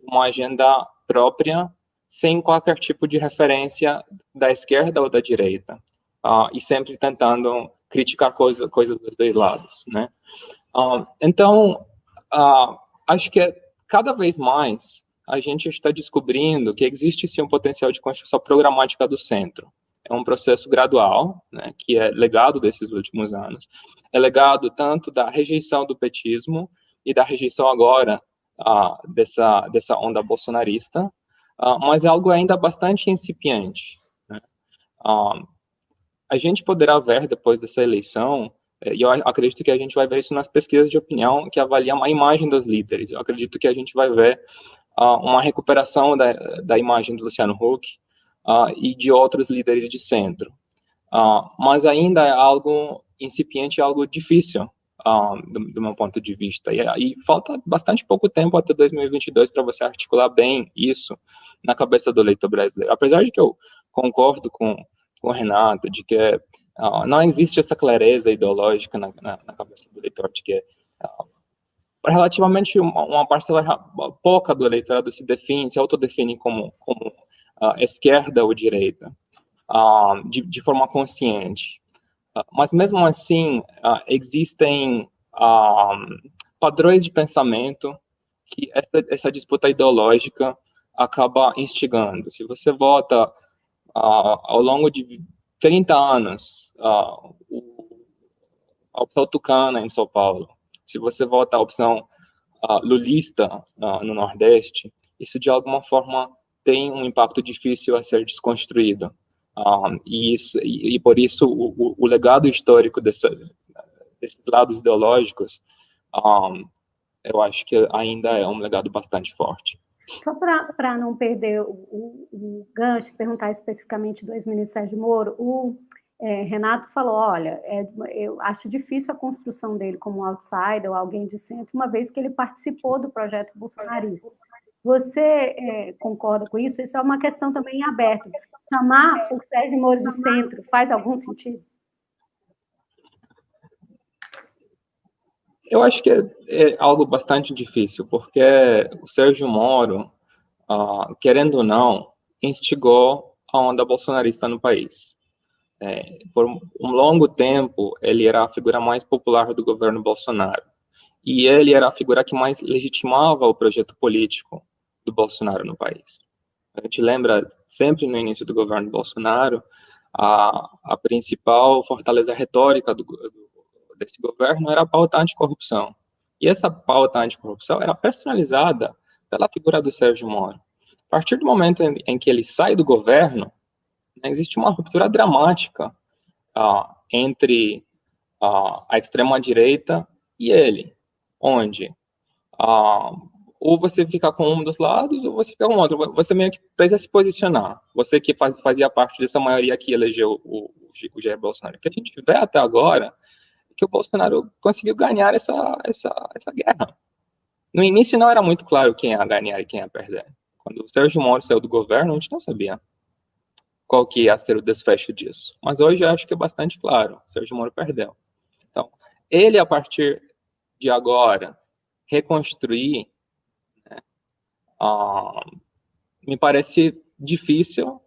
uma agenda própria sem qualquer tipo de referência da esquerda ou da direita, e sempre tentando criticar coisas dos 2 lados, né? Então, acho que cada vez mais a gente está descobrindo que existe sim um potencial de construção programática do centro. É um processo gradual, né, que é legado desses últimos anos. É legado tanto da rejeição do petismo e da rejeição agora dessa onda bolsonarista, mas é algo ainda bastante incipiente, né? A gente poderá ver depois dessa eleição, e eu acredito que a gente vai ver isso nas pesquisas de opinião que avaliam a imagem dos líderes. Eu acredito que a gente vai ver uma recuperação da imagem do Luciano Huck e de outros líderes de centro. Mas ainda é algo incipiente, algo difícil, do meu ponto de vista. E falta bastante pouco tempo até 2022 para você articular bem isso na cabeça do eleitor brasileiro. Apesar de que eu concordo com o Renato, de que não existe essa clareza ideológica na cabeça do eleitor, de que relativamente uma parcela pouca do eleitorado se autodefine como esquerda ou direita, de forma consciente. Mas mesmo assim, existem padrões de pensamento que essa disputa ideológica acaba instigando. Se você vota ao longo de 30 anos, a opção tucana em São Paulo, se você vota a opção lulista no Nordeste, isso de alguma forma tem um impacto difícil a ser desconstruído. E por isso o legado histórico desses lados ideológicos, eu acho que ainda é um legado bastante forte. Só para não perder o gancho, perguntar especificamente do ex-ministro Sérgio Moro, o Renato falou, olha, eu acho difícil a construção dele como um outsider ou alguém de centro, uma vez que ele participou do projeto bolsonarista. Você concorda com isso? Isso é uma questão também aberta. Chamar o Sérgio Moro de centro faz algum sentido? Eu acho que é algo bastante difícil, porque o Sérgio Moro, querendo ou não, instigou a onda bolsonarista no país. Por um longo tempo, ele era a figura mais popular do governo Bolsonaro. E ele era a figura que mais legitimava o projeto político do Bolsonaro no país. A gente lembra sempre no início do governo Bolsonaro, a principal fortaleza retórica desse governo era a pauta anticorrupção. E essa pauta anticorrupção era personalizada pela figura do Sérgio Moro. A partir do momento em que ele sai do governo, existe uma ruptura dramática entre a extrema-direita e ele, onde ou você fica com um dos lados ou você fica com o outro. Você meio que precisa se posicionar. Você que fazia parte dessa maioria que elegeu o Jair Bolsonaro. O que a gente vê até agora é que o Bolsonaro conseguiu ganhar essa guerra. No início não era muito claro quem ia ganhar e quem ia perder. Quando o Sérgio Moro saiu do governo, a gente não sabia qual que ia ser o desfecho disso. Mas hoje eu acho que é bastante claro. O Sérgio Moro perdeu. Então, ele, a partir de agora, reconstruir, né, me parece difícil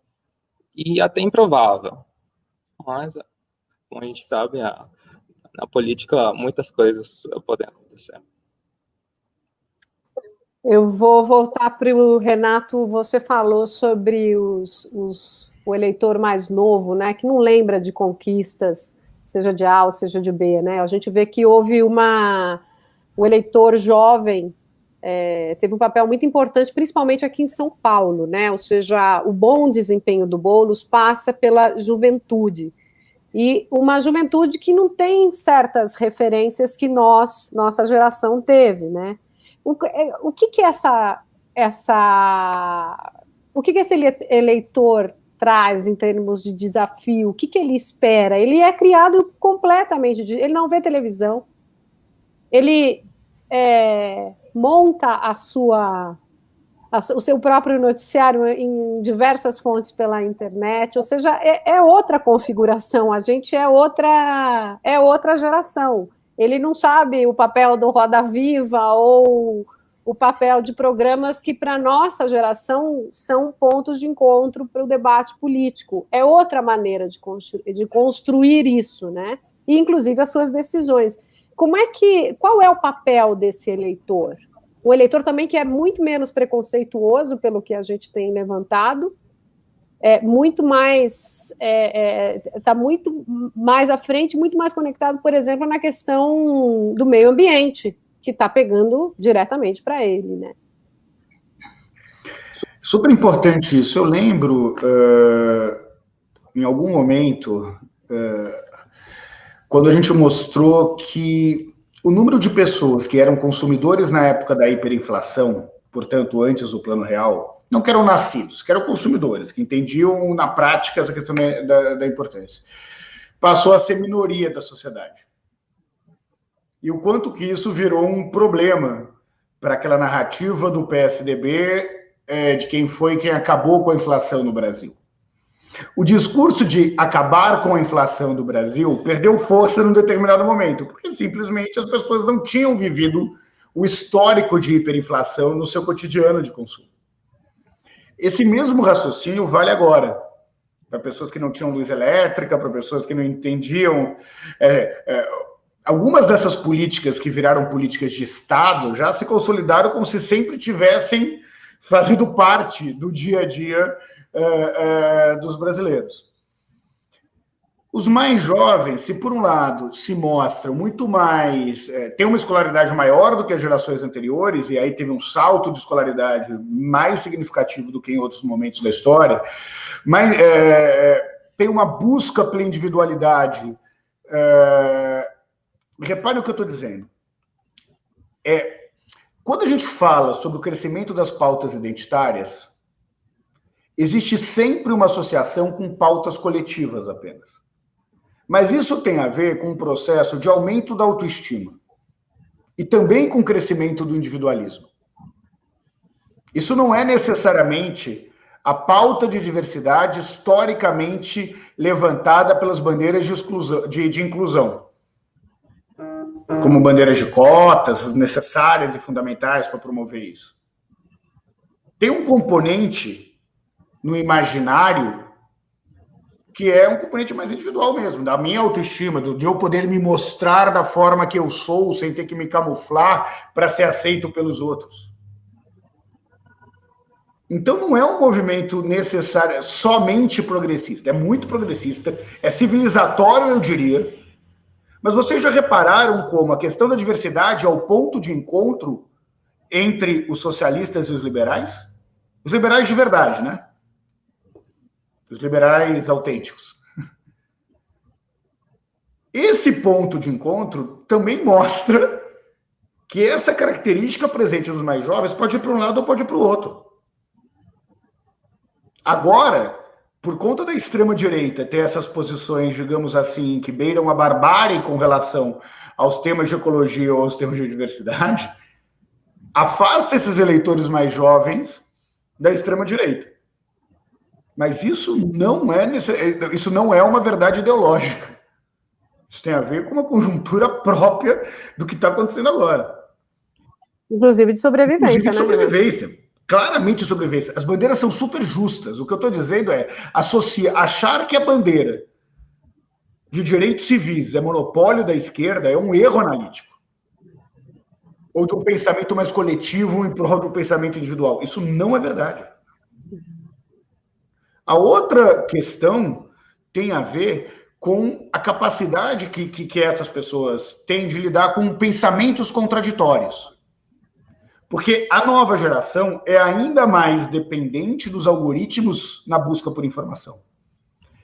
e até improvável. Mas como a gente sabe, na política muitas coisas podem acontecer. Eu vou voltar para o Renato. Você falou sobre o eleitor mais novo, né, que não lembra de conquistas, seja de A ou seja de B, né? A gente vê que houve o eleitor jovem teve um papel muito importante, principalmente aqui em São Paulo, né? Ou seja, o bom desempenho do Boulos passa pela juventude. E uma juventude que não tem certas referências que nossa geração teve, né? O que esse eleitor traz em termos de desafio? O que ele espera? Ele é criado completamente, ele não vê televisão, ele monta o seu próprio noticiário em diversas fontes pela internet, ou seja, é outra configuração, a gente é outra geração. Ele não sabe o papel do Roda Viva ou o papel de programas que, para a nossa geração, são pontos de encontro para o debate político. É outra maneira de construir isso, né? E, inclusive, as suas decisões. Qual é o papel desse eleitor? O eleitor também que é muito menos preconceituoso, pelo que a gente tem levantado, muito mais está muito mais à frente, muito mais conectado, por exemplo, na questão do meio ambiente, que está pegando diretamente para ele, né? Super importante isso. Eu lembro, em algum momento, quando a gente mostrou que o número de pessoas que eram consumidores na época da hiperinflação, portanto, antes do Plano Real, não que eram nascidos, que eram consumidores, que entendiam na prática essa questão da importância, passou a ser minoria da sociedade. E o quanto que isso virou um problema para aquela narrativa do PSDB de quem acabou com a inflação no Brasil. O discurso de acabar com a inflação do Brasil perdeu força num determinado momento, porque simplesmente as pessoas não tinham vivido o histórico de hiperinflação no seu cotidiano de consumo. Esse mesmo raciocínio vale agora, para pessoas que não tinham luz elétrica, para pessoas que não entendiam. Algumas dessas políticas que viraram políticas de Estado já se consolidaram como se sempre tivessem fazendo parte do dia a dia dos brasileiros. Os mais jovens, se por um lado se mostram muito mais, têm uma escolaridade maior do que as gerações anteriores, e aí teve um salto de escolaridade mais significativo do que em outros momentos da história, mas tem uma busca pela individualidade. Repare o que eu estou dizendo. Quando a gente fala sobre o crescimento das pautas identitárias, existe sempre uma associação com pautas coletivas apenas. Mas isso tem a ver com um processo de aumento da autoestima e também com o crescimento do individualismo. Isso não é necessariamente a pauta de diversidade historicamente levantada pelas bandeiras de inclusão, como bandeiras de cotas necessárias e fundamentais para promover isso. Tem um componente no imaginário que é um componente mais individual mesmo, da minha autoestima, de eu poder me mostrar da forma que eu sou, sem ter que me camuflar para ser aceito pelos outros. Então não é um movimento necessário, somente progressista, é muito progressista, é civilizatório, eu diria, mas vocês já repararam como a questão da diversidade é o ponto de encontro entre os socialistas e os liberais? Os liberais de verdade, né? Os liberais autênticos. Esse ponto de encontro também mostra que essa característica presente nos mais jovens pode ir para um lado ou pode ir para o outro. Agora, por conta da extrema-direita ter essas posições, digamos assim, que beiram a barbárie com relação aos temas de ecologia ou aos temas de diversidade, afasta esses eleitores mais jovens da extrema-direita. Mas isso não é uma verdade ideológica. Isso tem a ver com uma conjuntura própria do que está acontecendo agora. Inclusive de sobrevivência. Inclusive de sobrevivência. Claramente sobrevivência. As bandeiras são super justas. O que eu estou dizendo é achar que a bandeira de direitos civis é monopólio da esquerda é um erro analítico. Ou de um pensamento mais coletivo em prol do pensamento individual. Isso não é verdade. A outra questão tem a ver com a capacidade que essas pessoas têm de lidar com pensamentos contraditórios. Porque a nova geração é ainda mais dependente dos algoritmos na busca por informação.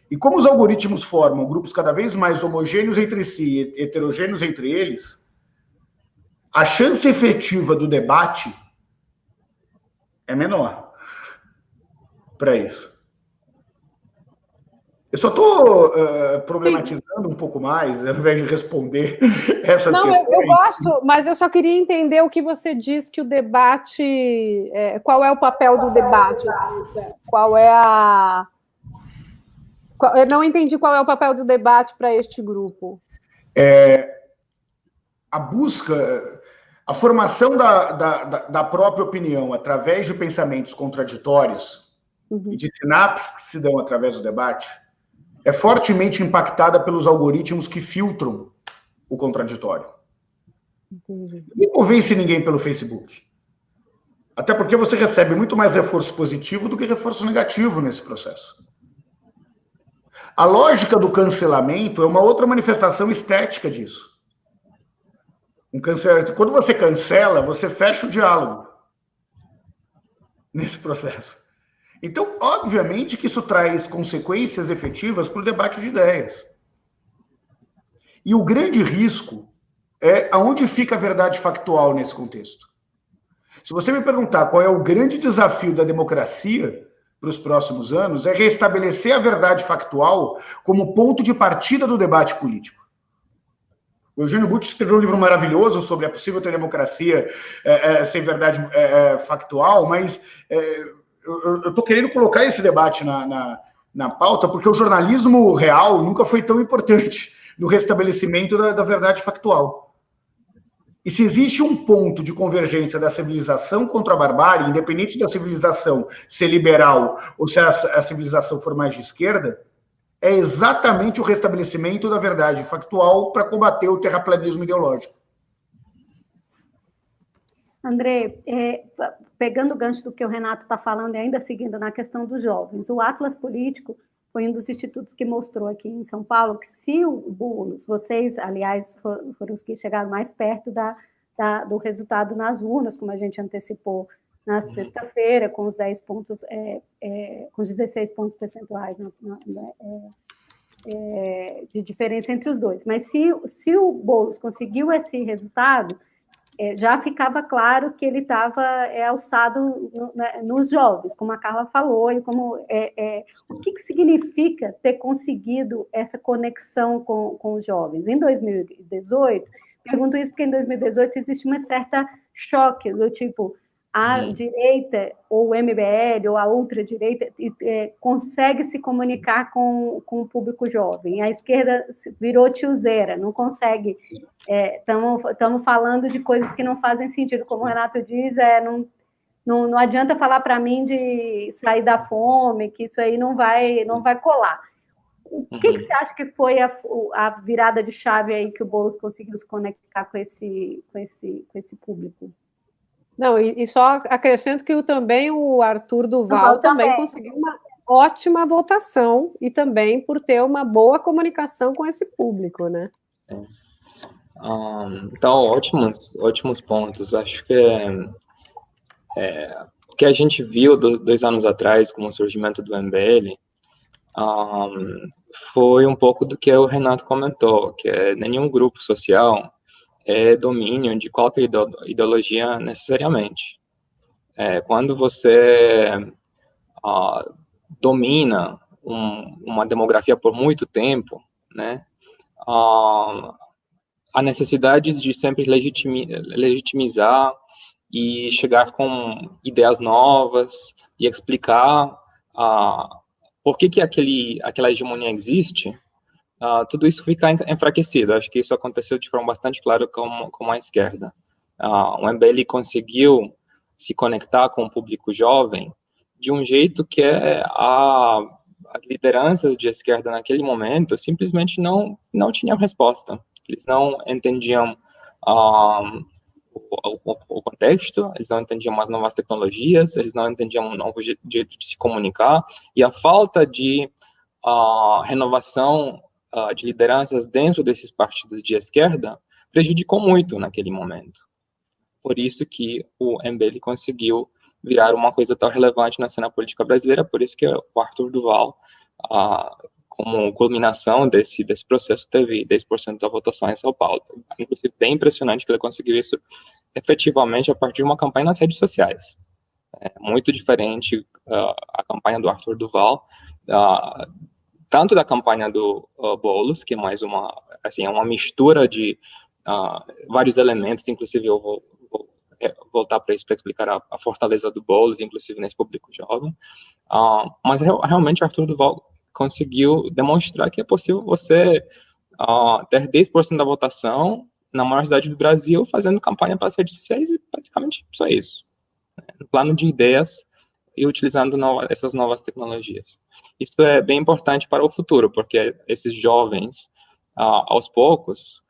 E como os algoritmos formam grupos cada vez mais homogêneos entre si e heterogêneos entre eles, a chance efetiva do debate é menor para isso. Eu só estou problematizando um pouco mais, ao invés de responder essas questões. Não, eu gosto, mas eu só queria entender o que você diz que o debate... qual é o papel do debate? Assim, qual é a... Eu não entendi qual é o papel do debate para este grupo. A busca... A formação da própria opinião através de pensamentos contraditórios e de sinapses que se dão através do debate é fortemente impactada pelos algoritmos que filtram o contraditório. Entendi. Não convence ninguém pelo Facebook. Até porque você recebe muito mais reforço positivo do que reforço negativo nesse processo. A lógica do cancelamento é uma outra manifestação estética disso. Quando você cancela, você fecha o diálogo nesse processo. Então, obviamente que isso traz consequências efetivas para o debate de ideias. E o grande risco é aonde fica a verdade factual nesse contexto. Se você me perguntar qual é o grande desafio da democracia para os próximos anos, é restabelecer a verdade factual como ponto de partida do debate político. O Eugênio Butti escreveu um livro maravilhoso sobre a possível ter democracia sem verdade factual, mas eu estou querendo colocar esse debate na pauta porque o jornalismo real nunca foi tão importante no restabelecimento da verdade factual. E se existe um ponto de convergência da civilização contra a barbárie, independente da civilização ser liberal ou se a civilização for mais de esquerda, é exatamente o restabelecimento da verdade factual para combater o terraplanismo ideológico. André, pegando o gancho do que o Renato está falando e ainda seguindo na questão dos jovens, o Atlas Político foi um dos institutos que mostrou aqui em São Paulo que se o Boulos, vocês, aliás, foram os que chegaram mais perto do resultado nas urnas, como a gente antecipou na sexta-feira, com os 10 pontos, com os 16 pontos percentuais de diferença entre os dois. Mas se o Boulos conseguiu esse resultado, já ficava claro que ele estava alçado nos jovens, como a Carla falou, e o que significa ter conseguido essa conexão com os jovens. Em 2018, pergunto isso porque em 2018 existe uma certa choque, do tipo, a direita, ou o MBL, ou a ultradireita, consegue se comunicar com o público jovem. A esquerda virou tiozeira, não consegue. Estamos falando de coisas que não fazem sentido. Como o Renato diz, não adianta falar para mim de sair da fome, que isso aí não vai colar. O que você acha que foi a virada de chave aí que o Boulos conseguiu se conectar com esse público? Não, e só acrescento que também o Arthur Duval também conseguiu uma ótima votação e também por ter uma boa comunicação com esse público, né? Então, ótimos pontos. Acho que o que a gente viu 2 anos atrás com o surgimento do MBL foi um pouco do que o Renato comentou, que nenhum grupo social é domínio de qualquer ideologia necessariamente. Quando você domina uma demografia por muito tempo, né, há necessidades de sempre legitimizar e chegar com ideias novas e explicar por que aquela hegemonia existe. Tudo isso fica enfraquecido. Acho que isso aconteceu de forma bastante clara com a esquerda. O MBL conseguiu se conectar com o público jovem de um jeito que as lideranças de esquerda naquele momento simplesmente não tinham resposta. Eles não entendiam o contexto, eles não entendiam as novas tecnologias, eles não entendiam um novo jeito de se comunicar, e a falta de renovação de lideranças dentro desses partidos de esquerda prejudicou muito naquele momento. Por isso que o MBL conseguiu virar uma coisa tão relevante na cena política brasileira, por isso que o Arthur Duval, como culminação desse processo, teve 10% da votação em São Paulo. Inclusive, bem impressionante que ele conseguiu isso efetivamente a partir de uma campanha nas redes sociais. É muito diferente a campanha do Arthur Duval, tanto da campanha do Boulos, que é mais uma mistura de vários elementos, inclusive eu vou voltar para isso para explicar a fortaleza do Boulos, inclusive nesse público jovem, mas realmente o Arthur Duval conseguiu demonstrar que é possível você ter 10% da votação na maior cidade do Brasil, fazendo campanha para as redes sociais, e basicamente só isso. No plano de ideias e utilizando essas novas tecnologias. Isso é bem importante para o futuro, porque esses jovens, aos poucos,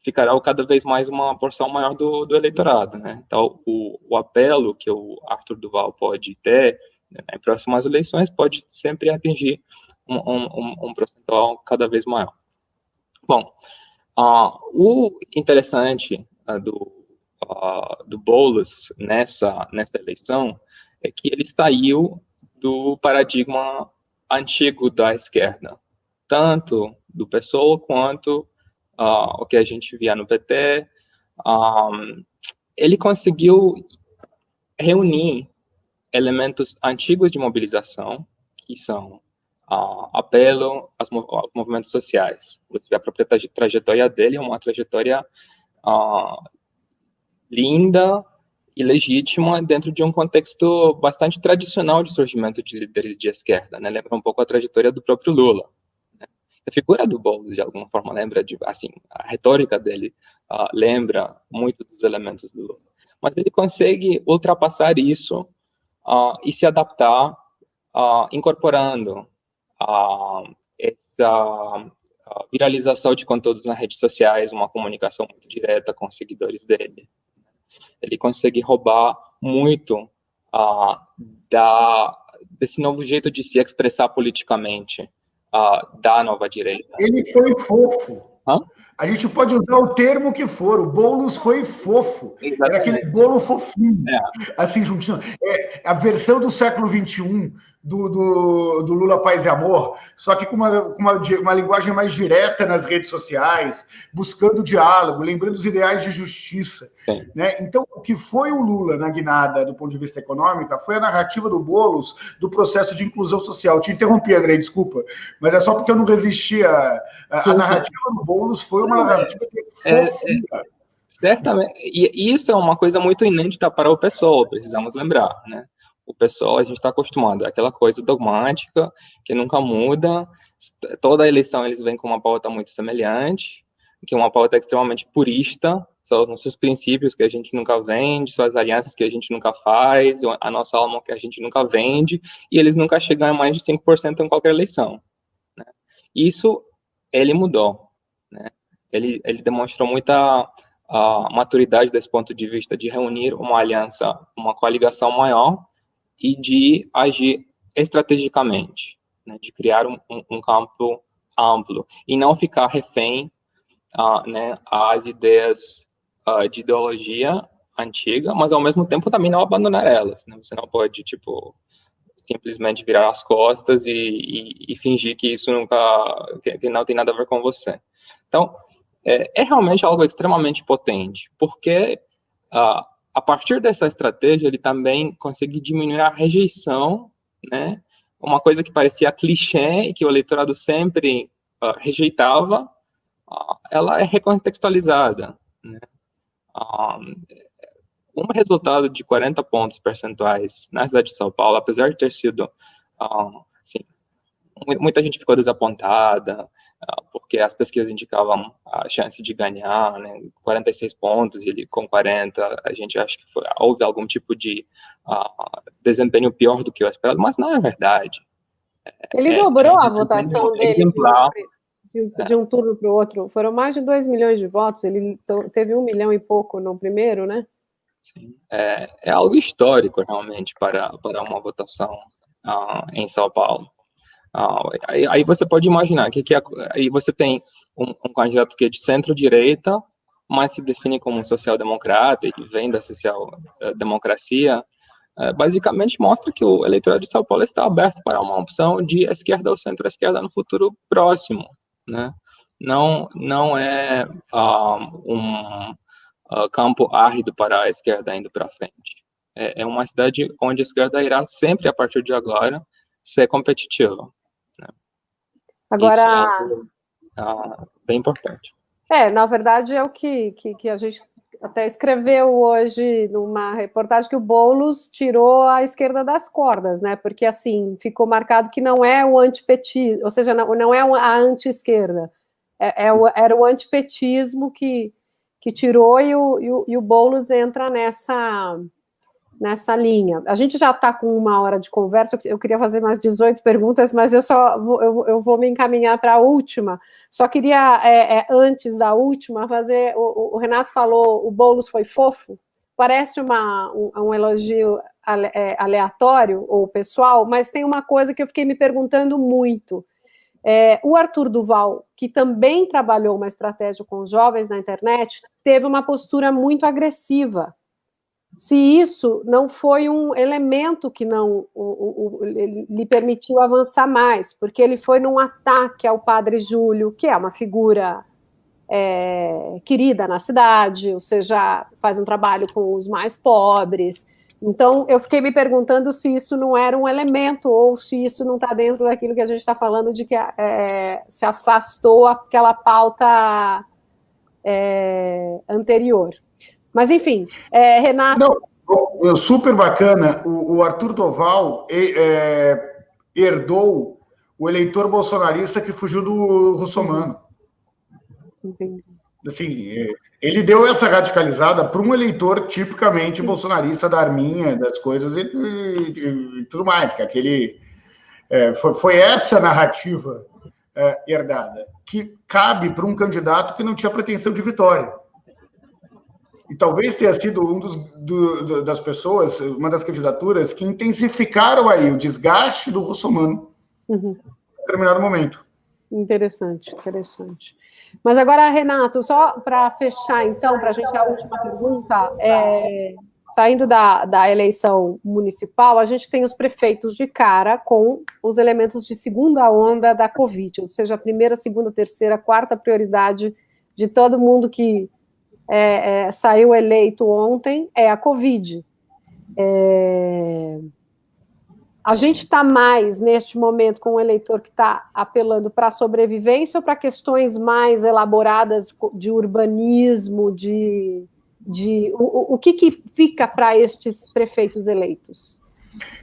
ficará cada vez mais uma porção maior do eleitorado, né? Então, o apelo que o Arthur Duval pode ter, né, em próximas eleições, pode sempre atingir um percentual cada vez maior. Bom, o interessante do Boulos nessa eleição é que ele saiu do paradigma antigo da esquerda, tanto do PSOL quanto o que a gente via no PT. Ele conseguiu reunir elementos antigos de mobilização, que são apelo aos movimentos sociais. A própria trajetória dele é uma trajetória linda e legítima dentro de um contexto bastante tradicional de surgimento de líderes de esquerda, né? Lembra um pouco a trajetória do próprio Lula. A figura do Boulos, de alguma forma, lembra a retórica dele lembra muitos dos elementos do Lula. Mas ele consegue ultrapassar isso e se adaptar, incorporando essa viralização de conteúdos nas redes sociais, uma comunicação muito direta com os seguidores dele. Ele consegue roubar muito desse novo jeito de se expressar politicamente, da nova direita. Ele foi fofo. Hã? A gente pode usar o termo que for, o Boulos foi fofo. Exatamente. Era aquele bolo fofinho, assim, juntinho. É a versão do século XXI do Lula Paz e Amor, só que com uma linguagem mais direta nas redes sociais, buscando diálogo, lembrando os ideais de justiça. Né? Então, o que foi o Lula na guinada do ponto de vista econômico foi a narrativa do Boulos do processo de inclusão social. Te interrompi, Andrei, desculpa, mas é só porque eu não resisti a narrativa do Boulos foi uma narrativa fofinha. Certamente, e isso é uma coisa muito inédita para o PSOL, precisamos lembrar, né? O PSOL, a gente está acostumado, é aquela coisa dogmática, que nunca muda, toda eleição eles vêm com uma pauta muito semelhante, que é uma pauta extremamente purista, são os nossos princípios que a gente nunca vende, são as alianças que a gente nunca faz, a nossa alma que a gente nunca vende, e eles nunca chegam a mais de 5% em qualquer eleição. Né? Isso, ele mudou, né? Ele demonstrou muita maturidade desse ponto de vista de reunir uma aliança, uma coligação maior e de agir estrategicamente, né, de criar um campo amplo e não ficar refém, né, às ideias de ideologia antiga, mas ao mesmo tempo também não abandonar elas, né? Você não pode, simplesmente virar as costas e fingir que isso que não tem nada a ver com você. Então, é realmente algo extremamente potente, porque a partir dessa estratégia ele também consegue diminuir a rejeição, né? Uma coisa que parecia clichê e que o eleitorado sempre rejeitava, ela é recontextualizada, né? Um resultado de 40 pontos percentuais na cidade de São Paulo, apesar de ter sido assim, muita gente ficou desapontada, porque as pesquisas indicavam a chance de ganhar, né, 46 pontos, e ele com 40, a gente acha que houve algum tipo de desempenho pior do que o esperado, mas não é verdade. Ele dobrou a votação dele exemplar. de um turno para o outro. Foram mais de 2 milhões de votos, ele teve 1 milhão e pouco no primeiro, né? Sim. É algo histórico, realmente, para uma votação em São Paulo. Aí você pode imaginar aí você tem um candidato que é de centro-direita, mas se define como um social-democrata e que vem da social-democracia, basicamente mostra que o eleitorado de São Paulo está aberto para uma opção de esquerda ou centro-esquerda no futuro próximo, né? Não é um campo árido para a esquerda indo para frente. É uma cidade onde a esquerda irá sempre, a partir de agora, ser competitiva. Né? Agora, isso é bem importante. Na verdade, é o que a gente até escreveu hoje numa reportagem, que o Boulos tirou a esquerda das cordas, né? Porque, assim, ficou marcado que não é o antipetismo, ou seja, não é a anti-esquerda, era o antipetismo que tirou, e o Boulos entra nessa linha. A gente já está com 1 hora de conversa, eu queria fazer mais 18 perguntas, mas eu vou me encaminhar para a última. Só queria, antes da última, fazer... O Renato falou, o Boulos foi fofo, parece um elogio aleatório ou pessoal, mas tem uma coisa que eu fiquei me perguntando muito. O Arthur Duval, que também trabalhou uma estratégia com os jovens na internet, teve uma postura muito agressiva. Se isso não foi um elemento que não lhe permitiu avançar mais, porque ele foi num ataque ao Padre Júlio, que é uma figura querida na cidade, ou seja, faz um trabalho com os mais pobres. Então, eu fiquei me perguntando se isso não era um elemento, ou se isso não está dentro daquilo que a gente está falando, de que se afastou aquela pauta anterior. Mas, enfim, Renato... Não, super bacana. O Arthur Duval herdou o eleitor bolsonarista que fugiu do Russomano. Entendi. Assim, ele deu essa radicalizada para um eleitor tipicamente bolsonarista da arminha, das coisas e tudo mais, que aquele... foi essa narrativa herdada, que cabe para um candidato que não tinha pretensão de vitória. E talvez tenha sido das pessoas, uma das candidaturas que intensificaram aí o desgaste do Russomano em determinado momento. Interessante. Mas agora, Renato, só para fechar, então, para a gente a última pergunta, saindo da eleição municipal, a gente tem os prefeitos de cara com os elementos de segunda onda da Covid, ou seja, a primeira, segunda, terceira, quarta prioridade de todo mundo que saiu eleito ontem é a Covid. A gente está mais, neste momento, com um eleitor que está apelando para a sobrevivência ou para questões mais elaboradas de urbanismo, o que fica para estes prefeitos eleitos?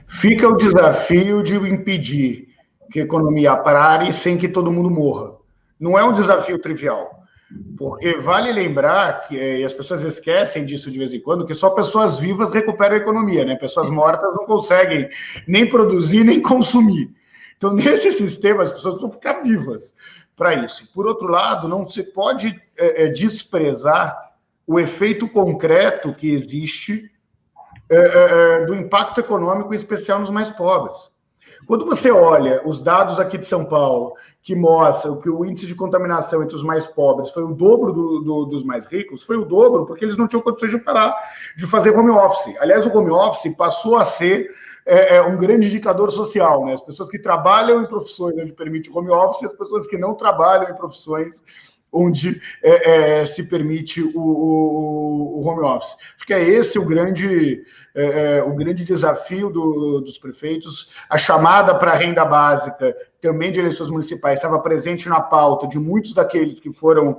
Fica o desafio de impedir que a economia pare sem que todo mundo morra. Não é um desafio trivial. Porque vale lembrar que, e as pessoas esquecem disso de vez em quando, que só pessoas vivas recuperam a economia, né? Pessoas mortas não conseguem nem produzir, nem consumir. Então, nesse sistema, as pessoas precisam ficar vivas para isso. Por outro lado, não se pode desprezar o efeito concreto que existe do impacto econômico, em especial nos mais pobres. Quando você olha os dados aqui de São Paulo, que mostram que o índice de contaminação entre os mais pobres foi o dobro dos mais ricos, foi o dobro porque eles não tinham condições de fazer home office. Aliás, o home office passou a ser um grande indicador social, né? As pessoas que trabalham em profissões onde permite home office e as pessoas que não trabalham em profissões onde se permite o home office. Acho que esse o grande desafio dos prefeitos. A chamada para a renda básica, também de eleições municipais, estava presente na pauta de muitos daqueles que foram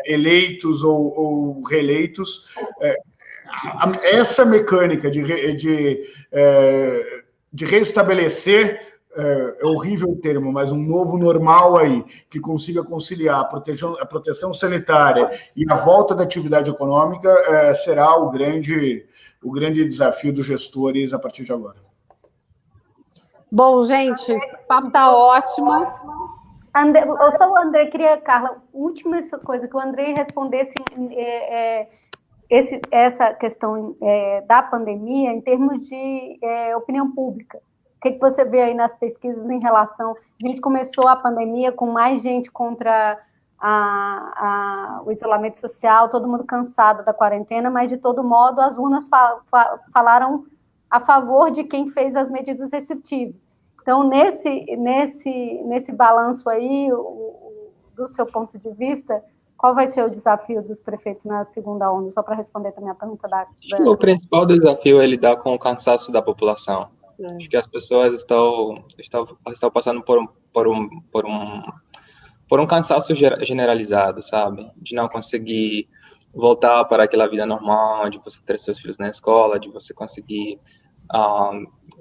eleitos ou reeleitos. Essa mecânica de restabelecer é horrível o termo, mas um novo normal aí, que consiga conciliar a proteção sanitária e a volta da atividade econômica, será o grande desafio dos gestores a partir de agora. Bom, gente, o papo está ótimo. André, só o André queria, Carla, última coisa, que o André respondesse essa questão da pandemia em termos de opinião pública. O que você vê aí nas pesquisas em relação... A gente começou a pandemia com mais gente contra o isolamento social, todo mundo cansado da quarentena, mas, de todo modo, as urnas falaram a favor de quem fez as medidas restritivas. Então, nesse balanço aí, do seu ponto de vista, qual vai ser o desafio dos prefeitos na segunda onda? Só para responder também a pergunta da... O principal desafio é lidar com o cansaço da população. Acho que as pessoas estão passando por um cansaço generalizado, sabe? De não conseguir voltar para aquela vida normal, de você ter seus filhos na escola, de você conseguir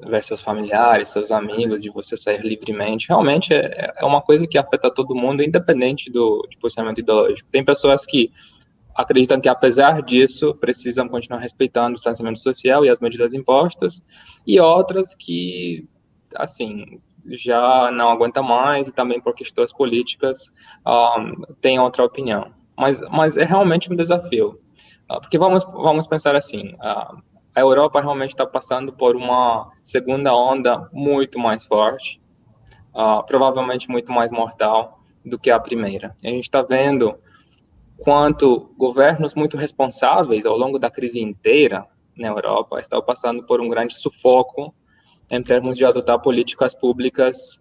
ver seus familiares, seus amigos, de você sair livremente. Realmente é uma coisa que afeta todo mundo, independente de posicionamento ideológico. Tem pessoas que acreditam que, apesar disso, precisam continuar respeitando o distanciamento social e as medidas impostas, e outras que, assim, já não aguentam mais, e também por questões políticas têm outra opinião. Mas é realmente um desafio, porque vamos pensar assim, a Europa realmente está passando por uma segunda onda muito mais forte, provavelmente muito mais mortal do que a primeira. A gente está vendo quanto governos muito responsáveis ao longo da crise inteira na Europa estão passando por um grande sufoco em termos de adotar políticas públicas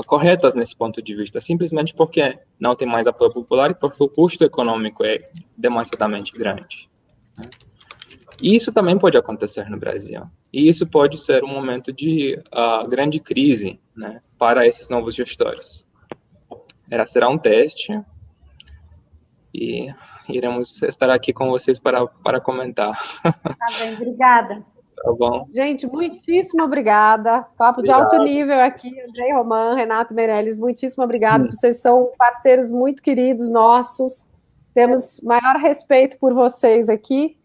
corretas nesse ponto de vista, simplesmente porque não tem mais apoio popular e porque o custo econômico é demasiadamente grande. E isso também pode acontecer no Brasil. E isso pode ser um momento de grande crise, né, para esses novos gestores. Será um teste e iremos estar aqui com vocês para comentar. Tá bem, obrigada. Tá bom. Gente, muitíssimo obrigada. Papo de alto nível aqui, André Roman, Renato Meirelles, muitíssimo obrigado. Vocês são parceiros muito queridos nossos. Temos maior respeito por vocês aqui.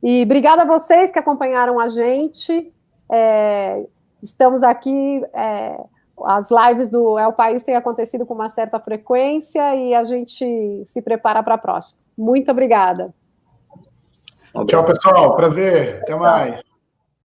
E obrigada a vocês que acompanharam a gente. Estamos aqui... As lives do El País têm acontecido com uma certa frequência e a gente se prepara para a próxima. Muito obrigada. Tchau, pessoal. Prazer. Até mais.